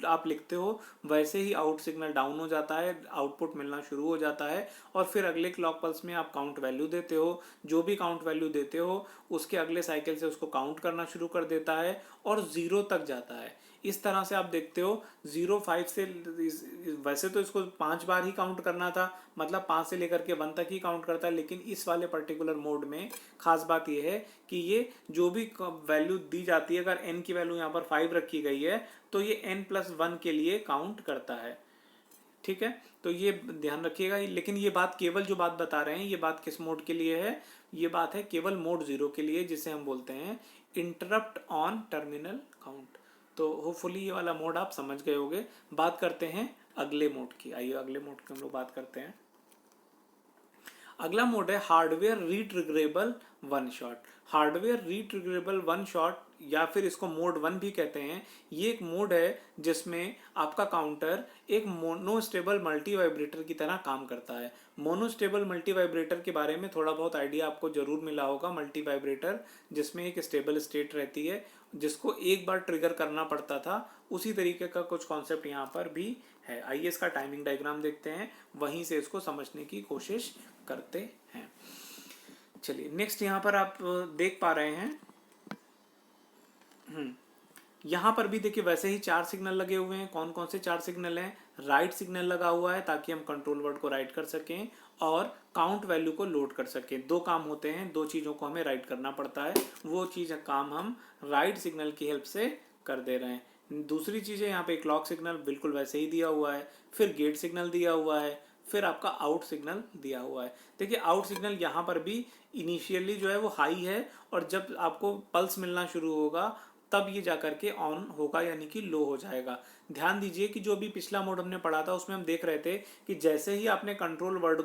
आप लिखते हो वैसे ही आउट सिग्नल डाउन हो जाता है, आउटपुट मिलना शुरू हो जाता है, और फिर अगले क्लॉक पल्स में आप काउंट वैल्यू देते हो। जो भी काउंट वैल्यू देते हो उसके अगले साइकिल से उसको काउंट करना शुरू कर देता है और 0 तक जाता है। इस तरह से आप देखते हो 05 से, वैसे तो इसको 5 बार ही काउंट करना था, मतलब 5 से लेकर के 1 तक ही काउंट करता है, लेकिन इस वाले पर्टिकुलर मोड में खास बात यह है कि ये जो भी वैल्यू दी जाती है, अगर n की वैल्यू यहाँ पर 5 रखी गई है तो ये n+1 के लिए काउंट करता है। ठीक है, तो ये ध्यान रखिएगा। लेकिन ये बात, केवल जो बात बता रहे हैं, ये बात किस मोड के लिए है? ये बात है केवल मोड 0 के लिए, जिसे हम बोलते हैं इंटरप्ट ऑन टर्मिनल काउंट। तो होपफुली ये वाला मोड आप समझ गए होंगे। बात करते हैं अगले मोड की। आइए अगले मोड की हम लोग बात करते हैं। अगला मोड है hardware retriggerable one shot. Hardware retriggerable one shot, या फिर इसको मोड 1 भी कहते हैं। ये एक मोड है जिसमें आपका काउंटर एक मोनोस्टेबल मल्टी वाइब्रेटर की तरह काम करता है। मोनोस्टेबल मल्टी वाइब्रेटर के बारे में थोड़ा बहुत आइडिया आपको जरूर मिला होगा। मल्टी वाइब्रेटर जिसमें एक स्टेबल स्टेट रहती है, जिसको एक बार ट्रिगर करना पड़ता था, उसी तरीके का कुछ कॉन्सेप्ट यहाँ पर भी है। आइए इसका टाइमिंग डायग्राम देखते हैं, वहीं से इसको समझने की कोशिश करते हैं। चलिए नेक्स्ट यहाँ पर आप देख पा रहे हैं, यहाँ पर भी देखिए वैसे ही 4 सिग्नल लगे हुए हैं। कौन कौन से 4 सिग्नल हैं? राइट सिग्नल लगा हुआ है ताकि हम कंट्रोल वर्ड को राइट कर सकें और काउंट वैल्यू को लोड कर सकें। 2 काम होते हैं, 2 चीज़ों को हमें राइट करना पड़ता है, वो चीज़ काम हम राइट सिग्नल की हेल्प से कर दे रहे हैं। दूसरी चीज़ है यहाँ पे क्लॉक सिग्नल बिल्कुल वैसे ही दिया हुआ है, फिर गेट सिग्नल दिया हुआ है, फिर आपका आउट सिग्नल दिया हुआ है। देखिए आउट सिग्नल यहाँ पर भी इनिशियली जो है वो हाई है, और जब आपको पल्स मिलना शुरू होगा तब ये जाकर के ऑन होगा, यानी कि लो हो जाएगा। ध्यान दीजिए कि जो भी पिछला मोड हमने पढ़ा था उसमें हम देख रहे थे कि जैसे ही आपने कंट्रोल वर्ड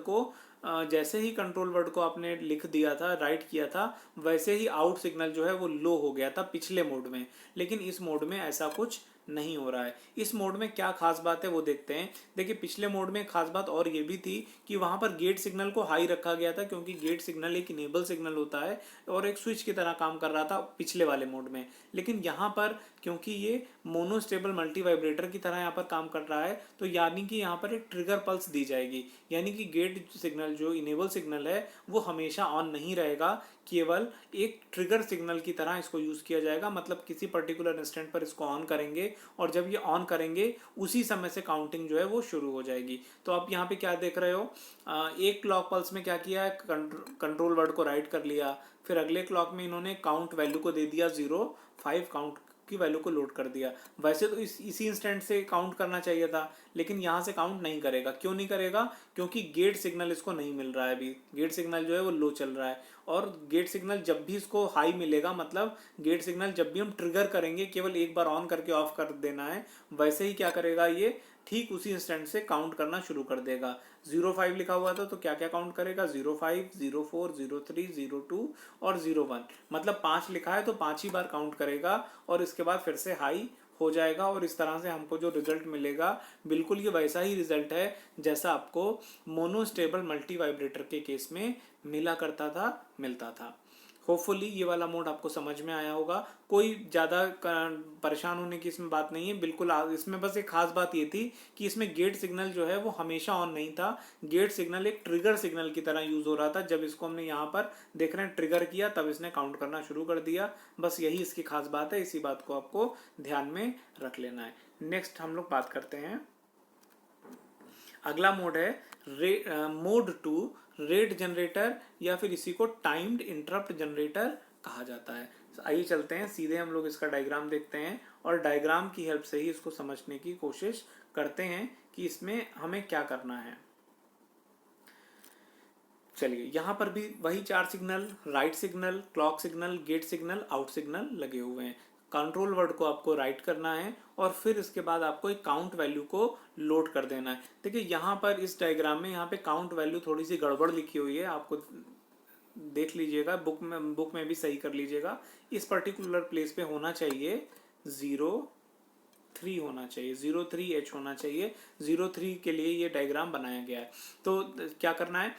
को आपने लिख दिया था, राइट किया था, वैसे ही आउट सिग्नल जो है वो लो हो गया था पिछले मोड में। लेकिन इस मोड में ऐसा कुछ नहीं हो रहा है। इस मोड में क्या खास बात है वो देखते हैं। देखिए पिछले मोड में खास बात और ये भी थी कि वहाँ पर गेट सिग्नल को हाई रखा गया था, क्योंकि गेट सिग्नल एक इनेबल सिग्नल होता है और एक स्विच की तरह काम कर रहा था पिछले वाले मोड में। लेकिन यहाँ पर क्योंकि ये मोनोस्टेबल मल्टी वाइब्रेटर की तरह यहाँ पर काम कर रहा है, तो यानी कि यहाँ पर एक ट्रिगर पल्स दी जाएगी, यानी कि गेट सिग्नल जो इनेबल सिग्नल है वो हमेशा ऑन नहीं रहेगा, केवल एक ट्रिगर सिग्नल की तरह इसको यूज़ किया जाएगा। मतलब किसी पर्टिकुलर इंस्टेंट पर इसको ऑन करेंगे और जब ये ऑन करेंगे उसी समय से काउंटिंग जो है वो शुरू हो जाएगी। तो आप यहाँ पे क्या देख रहे हो, एक क्लॉक पल्स में क्या किया है, कंट्रोल वर्ड को राइट कर लिया, फिर अगले क्लॉक में इन्होंने काउंट वैल्यू को दे दिया 05 काउंट की वैल्यू को लोड कर दिया। वैसे तो इसी इंस्टेंट से काउंट करना चाहिए था, लेकिन यहाँ से काउंट नहीं करेगा। क्यों नहीं करेगा? क्योंकि गेट सिग्नल इसको नहीं मिल रहा है। अभी गेट सिग्नल जो है वो लो चल रहा है, और गेट सिग्नल जब भी इसको हाई मिलेगा, मतलब गेट सिग्नल जब भी हम ट्रिगर करेंगे, केवल एक बार ऑन करके ऑफ कर देना है, वैसे ही क्या करेगा ये, ठीक उसी इंस्टेंट से काउंट करना शुरू कर देगा। 05 लिखा हुआ था तो क्या क्या काउंट करेगा, 05, 04, 03, 02 और 01। मतलब 5 लिखा है तो 5 ही बार काउंट करेगा और इसके बाद फिर से हाई हो जाएगा। और इस तरह से हमको जो रिजल्ट मिलेगा बिल्कुल ये वैसा ही रिजल्ट है जैसा आपको मोनोस्टेबल मल्टी वाइब्रेटर के केस में मिला करता था, मिलता था। होपफुली ये वाला मोड आपको समझ में आया होगा। कोई ज़्यादा परेशान होने की इसमें बात नहीं है, बिल्कुल। इसमें बस एक खास बात ये थी कि इसमें गेट सिग्नल जो है वो हमेशा ऑन नहीं था। गेट सिग्नल एक ट्रिगर सिग्नल की तरह यूज़ हो रहा था। जब इसको हमने यहाँ पर देख रहे हैं ट्रिगर किया, तब इसने काउंट करना शुरू कर दिया। बस यही इसकी खास बात है, इसी बात को आपको ध्यान में रख लेना है। नेक्स्ट हम लोग बात करते हैं, अगला मोड है मोड 2, रेट जनरेटर, या फिर इसी को टाइम्ड इंटरप्ट जनरेटर कहा जाता है। आइए चलते हैं सीधे, हम लोग इसका डायग्राम देखते हैं और डायग्राम की हेल्प से ही इसको समझने की कोशिश करते हैं कि इसमें हमें क्या करना है। चलिए, यहाँ पर भी वही 4 signal, write signal, clock signal, gate signal, out signal लगे हुए हैं। कंट्रोल वर्ड को आपको राइट करना है और फिर इसके बाद आपको एक काउंट वैल्यू को लोड कर देना है। देखिए यहाँ पर इस डायग्राम में यहाँ पे काउंट वैल्यू थोड़ी सी गड़बड़ लिखी हुई है, आपको देख लीजिएगा, बुक में भी सही कर लीजिएगा। इस पर्टिकुलर प्लेस पे होना चाहिए 03 होना चाहिए, 03H होना चाहिए। 03 के लिए ये डायग्राम बनाया गया है। तो क्या करना है,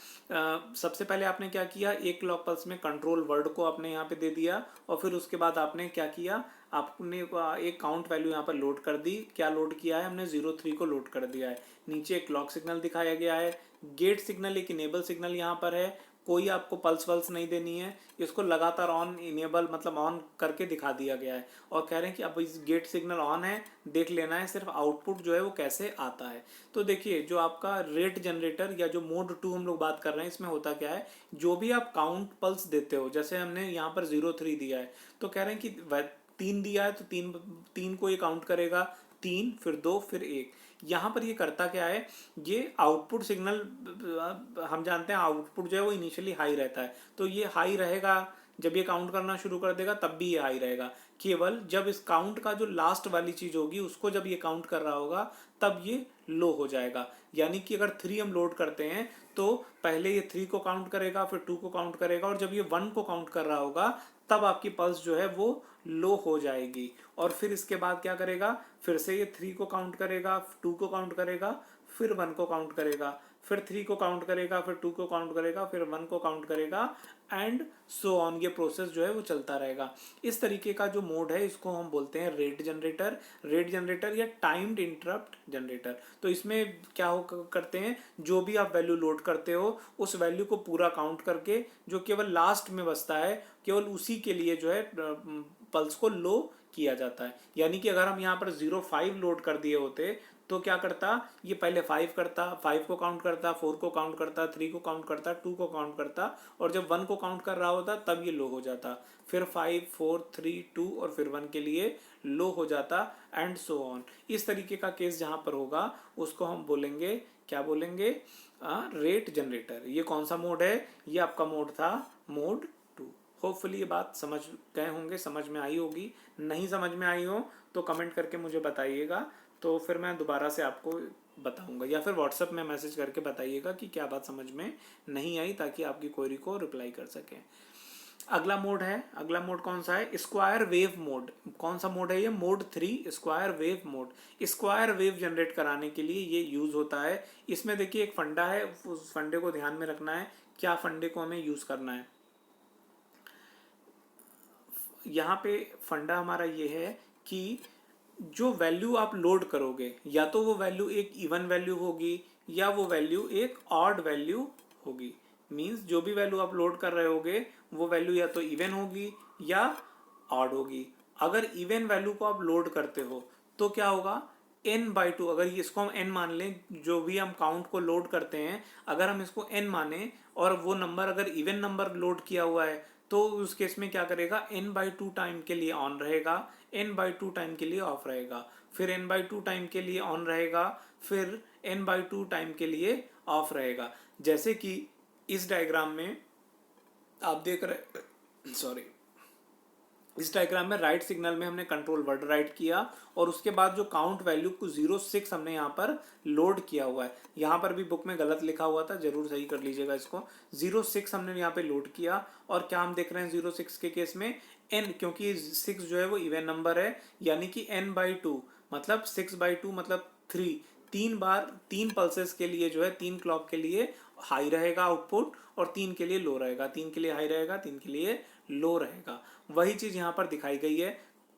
सबसे पहले आपने क्या किया, एक क्लॉक पल्स में कंट्रोल वर्ड को आपने यहाँ पे दे दिया और फिर उसके बाद आपने क्या किया, आपने एक काउंट वैल्यू यहाँ पर लोड कर दी। क्या लोड किया है हमने, 03 को लोड कर दिया है। नीचे एक क्लॉक सिग्नल दिखाया गया है। गेट सिग्नल एक इनेबल सिग्नल यहाँ पर है, कोई आपको पल्स वल्स नहीं देनी है, इसको लगातार ऑन इनेबल मतलब ऑन करके दिखा दिया गया है। और कह रहे हैं कि अब इस गेट सिग्नल ऑन है, देख लेना है सिर्फ आउटपुट जो है वो कैसे आता है। तो देखिए, जो आपका रेट जनरेटर या जो मोड 2 हम लोग बात कर रहे हैं, इसमें होता क्या है, जो भी आप काउंट पल्स देते हो, जैसे हमने यहाँ पर 03 दिया है, तो कह रहे हैं कि 3 दिया है तो तीन को ये काउंट करेगा, 3 फिर 2 फिर 1। यहाँ पर ये करता क्या है, ये आउटपुट सिग्नल, हम जानते हैं आउटपुट जो है वो इनिशियली हाई रहता है, तो ये हाई रहेगा। जब ये काउंट करना शुरू कर देगा तब भी ये हाई रहेगा। केवल जब इस काउंट का जो लास्ट वाली चीज होगी उसको जब ये काउंट कर रहा होगा तब ये लो हो जाएगा। यानी कि अगर 3 हम लोड करते हैं तो पहले ये 3 को काउंट करेगा, फिर 2 को काउंट करेगा, और जब ये 1 को काउंट कर रहा होगा तब आपकी पल्स जो है वो लो हो जाएगी। और फिर इसके बाद क्या करेगा, फिर से ये 3 को काउंट करेगा, 2 को काउंट करेगा, फिर 1 को काउंट करेगा, फिर 3 को काउंट करेगा, फिर 2 को काउंट करेगा, फिर 1 को काउंट करेगा, एंड सो ऑन। ये प्रोसेस जो है वो चलता रहेगा। इस तरीके का जो मोड है इसको हम बोलते हैं रेट जनरेटर या टाइम्ड इंटरप्ट जनरेटर। तो इसमें क्या हो करते हैं, जो भी आप वैल्यू लोड करते हो उस वैल्यू को पूरा काउंट करके जो केवल लास्ट में बचता है, केवल उसी के लिए जो है पल्स को लो किया जाता है। यानी कि अगर हम यहाँ पर 05 लोड कर दिए होते तो क्या करता, ये पहले 5 करता, 5 को काउंट करता, 4 को काउंट करता, 3 को काउंट करता, 2 को काउंट करता, और जब 1 को काउंट कर रहा होता तब ये लो हो जाता। फिर 5, 4, 3, 2 और फिर 1 के लिए लो हो जाता, एंड सो ऑन। इस तरीके का केस जहाँ पर होगा उसको हम बोलेंगे, क्या बोलेंगे, रेट जनरेटर। ये कौन सा मोड है, ये आपका मोड था मोड 2। होपफुली ये बात समझ गए होंगे, समझ में आई होगी। नहीं समझ में आई हो तो कमेंट करके मुझे बताइएगा, तो फिर मैं दोबारा से आपको बताऊंगा, या फिर व्हाट्सएप में मैसेज करके बताइएगा कि क्या बात समझ में नहीं आई, ताकि आपकी क्वेरी को रिप्लाई कर सकें। अगला मोड है, अगला मोड कौन सा है, स्क्वायर वेव मोड। कौन सा मोड है ये, mode 3 square wave mode. Square wave generate कराने के लिए ये यूज होता है। इसमें देखिए एक फंडा है, उस फंडे को ध्यान में रखना है। क्या फंडे को हमें यूज करना है, यहाँ पे फंडा हमारा ये है कि जो वैल्यू आप लोड करोगे, या तो वो वैल्यू एक इवन वैल्यू होगी या वो वैल्यू एक ऑड वैल्यू होगी। मींस जो भी वैल्यू आप लोड कर रहे होगे वो वैल्यू या तो इवन होगी या ऑड होगी। अगर इवन वैल्यू को आप लोड करते हो तो क्या होगा, n/2, अगर इसको हम n मान लें, जो भी हम काउंट को लोड करते हैं अगर हम इसको n माने और वो नंबर अगर इवन नंबर लोड किया हुआ है तो उस केस में क्या करेगा, n/2 टाइम के लिए ऑन रहेगा, n/2 टाइम के लिए ऑफ रहेगा, फिर n/2 टाइम के लिए ऑन रहेगा, फिर n/2 टाइम के लिए ऑफ रहेगा। जैसे कि इस डायग्राम में आप देख रहे, सॉरी, इस डायग्राम में राइट सिग्नल में हमने कंट्रोल वर्ड राइट किया और उसके बाद जो काउंट वैल्यू को 06 हमने यहाँ पर लोड किया हुआ है। यहाँ पर भी बुक में गलत लिखा हुआ था, जरूर सही कर लीजिएगा इसको। 06 हमने यहाँ पे लोड किया, और क्या हम देख रहे हैं 06 के केस में n, क्योंकि 6 जो है वो इवन नंबर है, यानी कि n/2 मतलब 6/2 मतलब 3, 3 बार 3 पल्सेस के लिए जो है 3 क्लॉक के लिए हाई रहेगा आउटपुट और 3 के लिए लो रहेगा, 3 के लिए हाई रहेगा, 3 के लिए लो रहेगा। वही चीज़ यहाँ पर दिखाई गई है।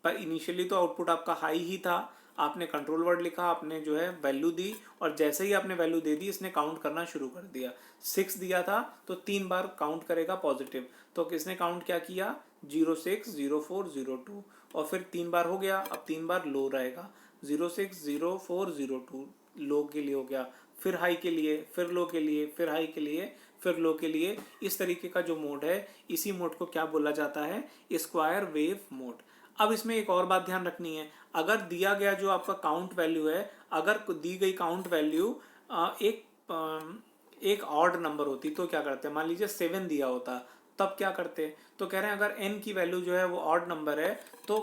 पर इनिशियली तो आउटपुट आपका हाई ही था, आपने कंट्रोल वर्ड लिखा, आपने जो है वैल्यू दी, और जैसे ही आपने वैल्यू दे दी इसने काउंट करना शुरू कर दिया। 6 दिया था तो 3 बार काउंट करेगा पॉजिटिव, तो किसने काउंट क्या किया, 06 04 02, और फिर 3 बार हो गया, अब 3 बार लो रहेगा, 06 04 02 लो के लिए हो गया, फिर हाई के लिए, फिर लो के लिए, फिर हाई के लिए, फिर लो के लिए। इस तरीके का जो मोड है, इसी मोड को क्या बोला जाता है, स्क्वायर वेव मोड। अब इसमें एक और बात ध्यान रखनी है, अगर दिया गया जो आपका काउंट वैल्यू है, अगर दी गई काउंट वैल्यू एक ऑड नंबर होती तो क्या करते हैं, मान लीजिए 7 दिया होता, तब क्या करते, तो कह रहे हैं अगर n की वैल्यू जो है वो ऑड नंबर है तो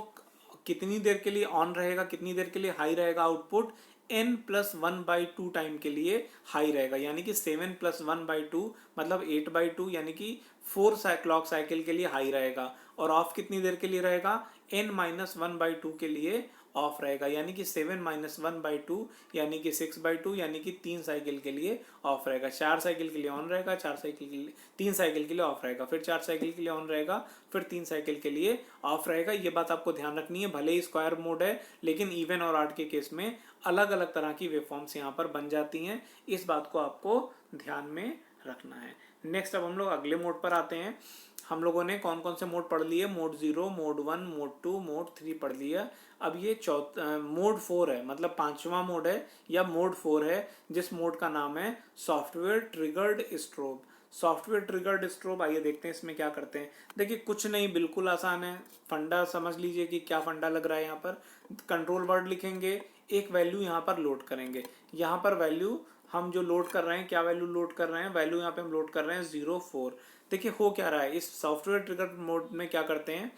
कितनी देर के लिए ऑन रहेगा, कितनी देर के लिए हाई रहेगा आउटपुट, n+1/2 टाइम के लिए हाई रहेगा, यानी कि 7+1/2 मतलब 8/2, यानी कि 4 क्लॉक साइकिल के लिए हाई रहेगा, और ऑफ कितनी देर के लिए रहेगा, n-1/2 के लिए ऑफ रहेगा, यानी कि 7-1/2 यानी कि 6/2, यानी कि 3 साइकिल के लिए ऑफ रहेगा। 4 साइकिल के लिए ऑन रहेगा, 4 साइकिल के लिए 3 साइकिल के लिए ऑफ रहेगा, फिर 4 साइकिल के लिए ऑन रहेगा, फिर 3 साइकिल के लिए ऑफ रहेगा। ये बात आपको ध्यान रखनी है, भले ही स्क्वायर मोड है लेकिन इवन और ऑड के केस में अलग अलग तरह की वेवफॉर्म्स यहाँ पर बन जाती हैं, इस बात को आपको ध्यान में रखना है। नेक्स्ट अब हम लोग अगले मोड पर आते हैं। हम लोगों ने कौन कौन से मोड पढ़ लिए, मोड 0, मोड 1, मोड 2, मोड 3 पढ़ लिया। अब ये मोड 4 है, मतलब 5वां मोड है या मोड 4 है, जिस मोड का नाम है software triggered strobe. Software triggered strobe, आइए देखते हैं इसमें क्या करते हैं। देखिए कुछ नहीं, बिल्कुल आसान है, फंडा समझ लीजिए कि क्या फंडा लग रहा है। यहाँ पर कंट्रोल वर्ड लिखेंगे, एक वैल्यू यहाँ पर लोड करेंगे, यहाँ पर वैल्यू हम जो लोड कर रहे हैं, क्या वैल्यू लोड कर रहे हैं, वैल्यू यहाँ पे हम लोड कर रहे हैं 04। देखिए हो क्या रहा है, इस सॉफ्टवेयर ट्रिगर मोड में क्या करते हैं,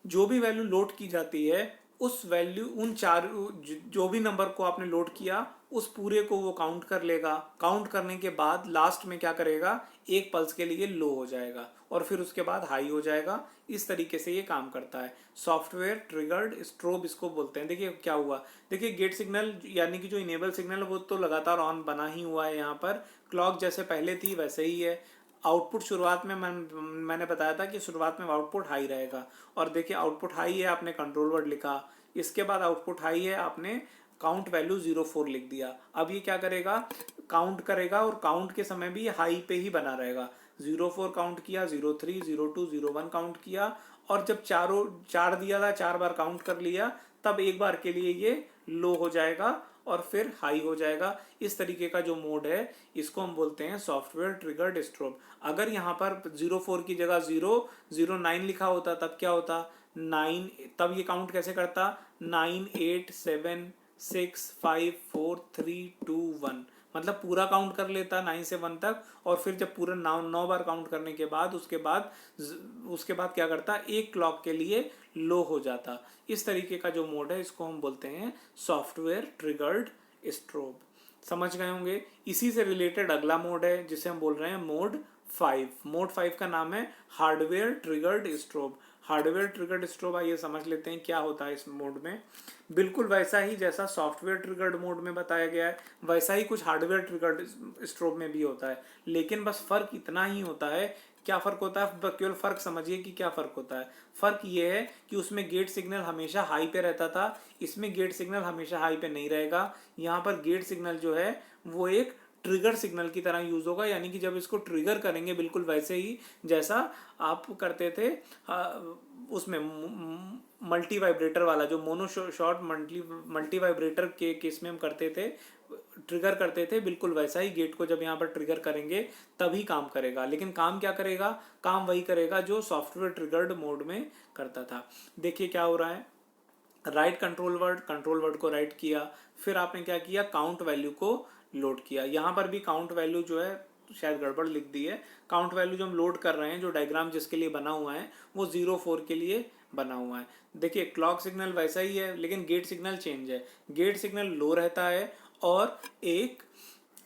जो भी वैल्यू लोड की जाती है उस वैल्यू उन चार जो भी नंबर को आपने लोड किया उस पूरे को वो काउंट कर लेगा। काउंट करने के बाद लास्ट में क्या करेगा, एक पल्स के लिए लो हो जाएगा और फिर उसके बाद हाई हो जाएगा। इस तरीके से ये काम करता है, सॉफ्टवेयर ट्रिगर्ड स्ट्रोब इसको बोलते हैं। देखिए क्या हुआ, देखिए गेट सिग्नल यानी कि जो इनेबल सिग्नल वो तो लगातार ऑन बना ही हुआ है, यहाँ पर क्लॉक जैसे पहले थी वैसे ही है। आउटपुट शुरुआत में मैंने बताया था कि शुरुआत में आउटपुट हाई रहेगा, और देखिए आउटपुट हाई है, आपने कंट्रोल वर्ड लिखा, इसके बाद आउटपुट हाई है, आपने काउंट वैल्यू 04 लिख दिया। अब ये क्या करेगा, काउंट करेगा और काउंट के समय भी हाई पे ही बना रहेगा। 04 काउंट किया, 03, 02, 01 काउंट किया, और जब चार दिया था, 4 बार काउंट कर लिया, तब एक बार के लिए ये लो हो जाएगा और फिर हाई हो जाएगा। इस तरीके का जो मोड है इसको हम बोलते हैं सॉफ्टवेयर ट्रिगर्ड स्ट्रोब। अगर यहाँ पर 04 की जगह 009 लिखा होता तब क्या होता, 9, तब ये काउंट कैसे करता, 9 8 7 6 5 4 3 2 1, मतलब पूरा काउंट कर लेता 9 से 1 तक, और फिर जब पूरा 9 बार काउंट करने के बाद उसके बाद क्या करता, एक क्लॉक के लिए लो हो जाता। इस तरीके का जो मोड है इसको हम बोलते हैं सॉफ्टवेयर ट्रिगर्ड स्ट्रोब। समझ गए होंगे। इसी से रिलेटेड अगला मोड है जिसे हम बोल रहे हैं मोड 5। मोड 5 का नाम है hardware triggered strobe. Hardware triggered strobe, आइए समझ लेते हैं क्या होता है इस मोड में। बिल्कुल वैसा ही जैसा सॉफ्टवेयर ट्रिगर्ड मोड में बताया गया है वैसा ही कुछ हार्डवेयर ट्रिगर्ड स्ट्रोब में भी होता है, लेकिन बस फर्क इतना ही होता है। क्या फर्क होता है, केवल फर्क समझिए कि क्या फर्क होता है। फर्क ये है कि उसमें गेट सिग्नल हमेशा हाई पे रहता था, इसमें गेट सिग्नल हमेशा हाई पे नहीं रहेगा। यहाँ पर गेट सिग्नल जो है वो एक ट्रिगर सिग्नल की तरह यूज होगा, यानी कि जब इसको ट्रिगर करेंगे बिल्कुल वैसे ही जैसा आप करते थे उसमें मल्टी वाइब्रेटर वाला, जो मोनो शॉट मल्टी वाइब्रेटर के केस में हम करते थे, ट्रिगर करते थे, बिल्कुल वैसा ही गेट को जब यहाँ पर ट्रिगर करेंगे तभी काम करेगा। लेकिन काम क्या करेगा, काम वही करेगा जो सॉफ्टवेयर ट्रिगर्ड मोड में करता था। देखिए क्या हो रहा है, राइट कंट्रोल वर्ड को राइट किया, फिर आपने क्या किया, काउंट वैल्यू को लोड किया। यहाँ पर भी काउंट वैल्यू जो है शायद गड़बड़ लिख दी है। काउंट वैल्यू जो हम लोड कर रहे हैं, जो डायग्राम जिसके लिए बना हुआ है वो 04 के लिए बना हुआ है। देखिए क्लॉक सिग्नल वैसा ही है लेकिन गेट सिग्नल चेंज है। गेट सिग्नल लो रहता है और एक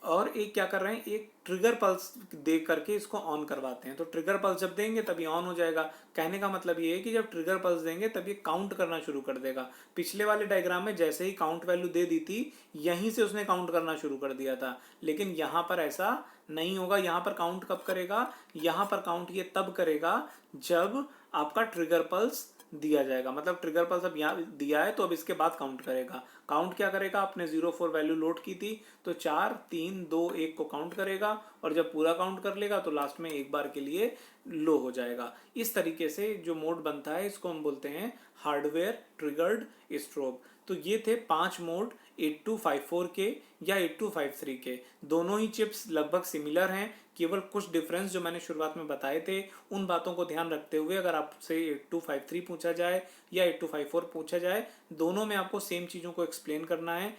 और एक क्या कर रहे हैं, एक ट्रिगर पल्स दे करके इसको ऑन करवाते हैं। तो ट्रिगर पल्स जब देंगे तभी ऑन हो जाएगा। कहने का मतलब ये है कि जब ट्रिगर पल्स देंगे तब ये काउंट करना शुरू कर देगा। पिछले वाले डायग्राम में जैसे ही काउंट वैल्यू दे दी थी, यहीं से उसने काउंट करना शुरू कर दिया था, लेकिन यहाँ पर ऐसा नहीं होगा। यहाँ पर काउंट कब करेगा, यहाँ पर काउंट ये तब करेगा जब आपका ट्रिगर पल्स दिया जाएगा। मतलब ट्रिगर पल्स अब यहाँ दिया है तो अब इसके बाद काउंट करेगा। काउंट क्या करेगा, आपने 04 वैल्यू लोड की थी तो 4 3 2 1 को काउंट करेगा, और जब पूरा काउंट कर लेगा तो लास्ट में एक बार के लिए लो हो जाएगा। इस तरीके से जो मोड बनता है इसको हम बोलते हैं हार्डवेयर ट्रिगर्ड स्ट्रोब। तो ये थे 5 मोड 8254 के या 8253 के। दोनों ही चिप्स लगभग सिमिलर हैं, केवल कुछ डिफरेंस जो मैंने शुरुआत में बताए थे उन बातों को ध्यान रखते हुए अगर आपसे 8253 पूछा जाए या 8254 पूछा जाए, दोनों में आपको सेम चीज़ों को एक्सप्लेन करना है,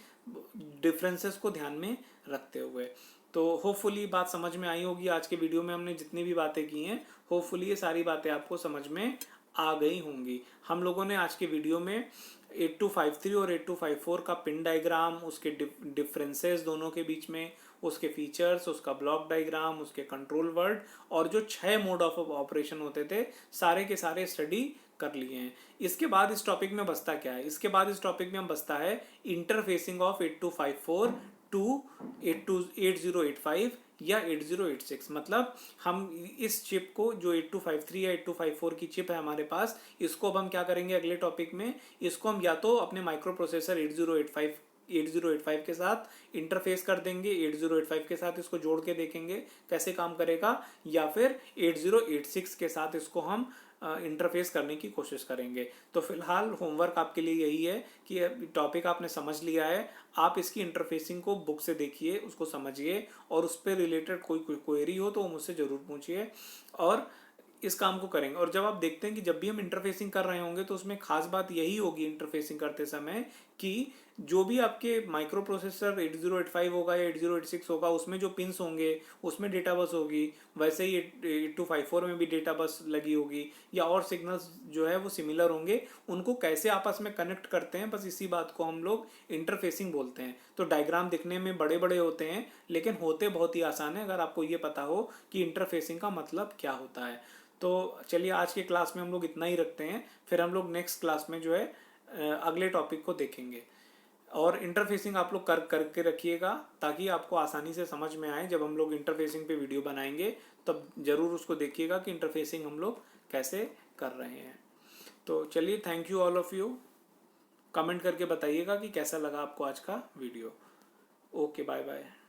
डिफरेंसेस को ध्यान में रखते हुए। तो होपफुली बात समझ में आई होगी। आज के वीडियो में हमने जितनी भी बातें की हैं, होपफुली ये सारी बातें आपको समझ में आ गई होंगी। हम लोगों ने आज के वीडियो में 8253 और 8254 का पिन डायग्राम, उसके डिफरेंसेस दोनों के बीच में, उसके फीचर्स, उसका ब्लॉक डायग्राम, उसके कंट्रोल वर्ड और जो 6 मोड ऑफ ऑपरेशन होते थे, सारे के सारे स्टडी कर लिए हैं। इसके बाद इस टॉपिक में बचता क्या है, इसके बाद इस टॉपिक में हम बचता है इंटरफेसिंग ऑफ 8254 टू 8085 या 8086। मतलब हम इस चिप को जो 8253 या 8254 की चिप है हमारे पास, इसको अब हम क्या करेंगे अगले टॉपिक में, इसको हम या तो अपने माइक्रो प्रोसेसर 8085 के साथ इंटरफेस कर देंगे, 8085 के साथ इसको जोड़ के देखेंगे कैसे काम करेगा, या फिर 8086 के साथ इसको हम इंटरफेस करने की कोशिश करेंगे। तो फिलहाल होमवर्क आपके लिए यही है कि टॉपिक आपने समझ लिया है, आप इसकी इंटरफेसिंग को बुक से देखिए, उसको समझिए, और उस पर रिलेटेड कोई क्वेरी हो तो वो मुझसे ज़रूर पूछिए और इस काम को करेंगे। और जब आप देखते हैं कि जब भी हम इंटरफेसिंग कर रहे होंगे तो उसमें खास बात यही होगी इंटरफेसिंग करते समय कि जो भी आपके माइक्रो प्रोसेसर 8085 होगा या 8086 होगा, उसमें जो पिंस होंगे उसमें डेटा बस होगी, वैसे ही 8254 में भी डेटा बस लगी होगी, या और सिग्नल्स जो है वो सिमिलर होंगे। उनको कैसे आपस में कनेक्ट करते हैं, बस इसी बात को हम लोग इंटरफेसिंग बोलते हैं। तो डायग्राम दिखने में बड़े बड़े होते हैं लेकिन होते बहुत ही आसान है अगर आपको ये पता हो कि इंटरफेसिंग का मतलब क्या होता है। तो चलिए आज के क्लास में हम लोग इतना ही रखते हैं, फिर हम लोग नेक्स्ट क्लास में जो है अगले टॉपिक को देखेंगे। और इंटरफेसिंग आप लोग करके रखिएगा ताकि आपको आसानी से समझ में आए। जब हम लोग इंटरफेसिंग पे वीडियो बनाएंगे तब ज़रूर उसको देखिएगा कि इंटरफेसिंग हम लोग कैसे कर रहे हैं। तो चलिए, thank you all of you. Comment करके बताइएगा कि कैसा लगा आपको आज का वीडियो। Okay, bye bye.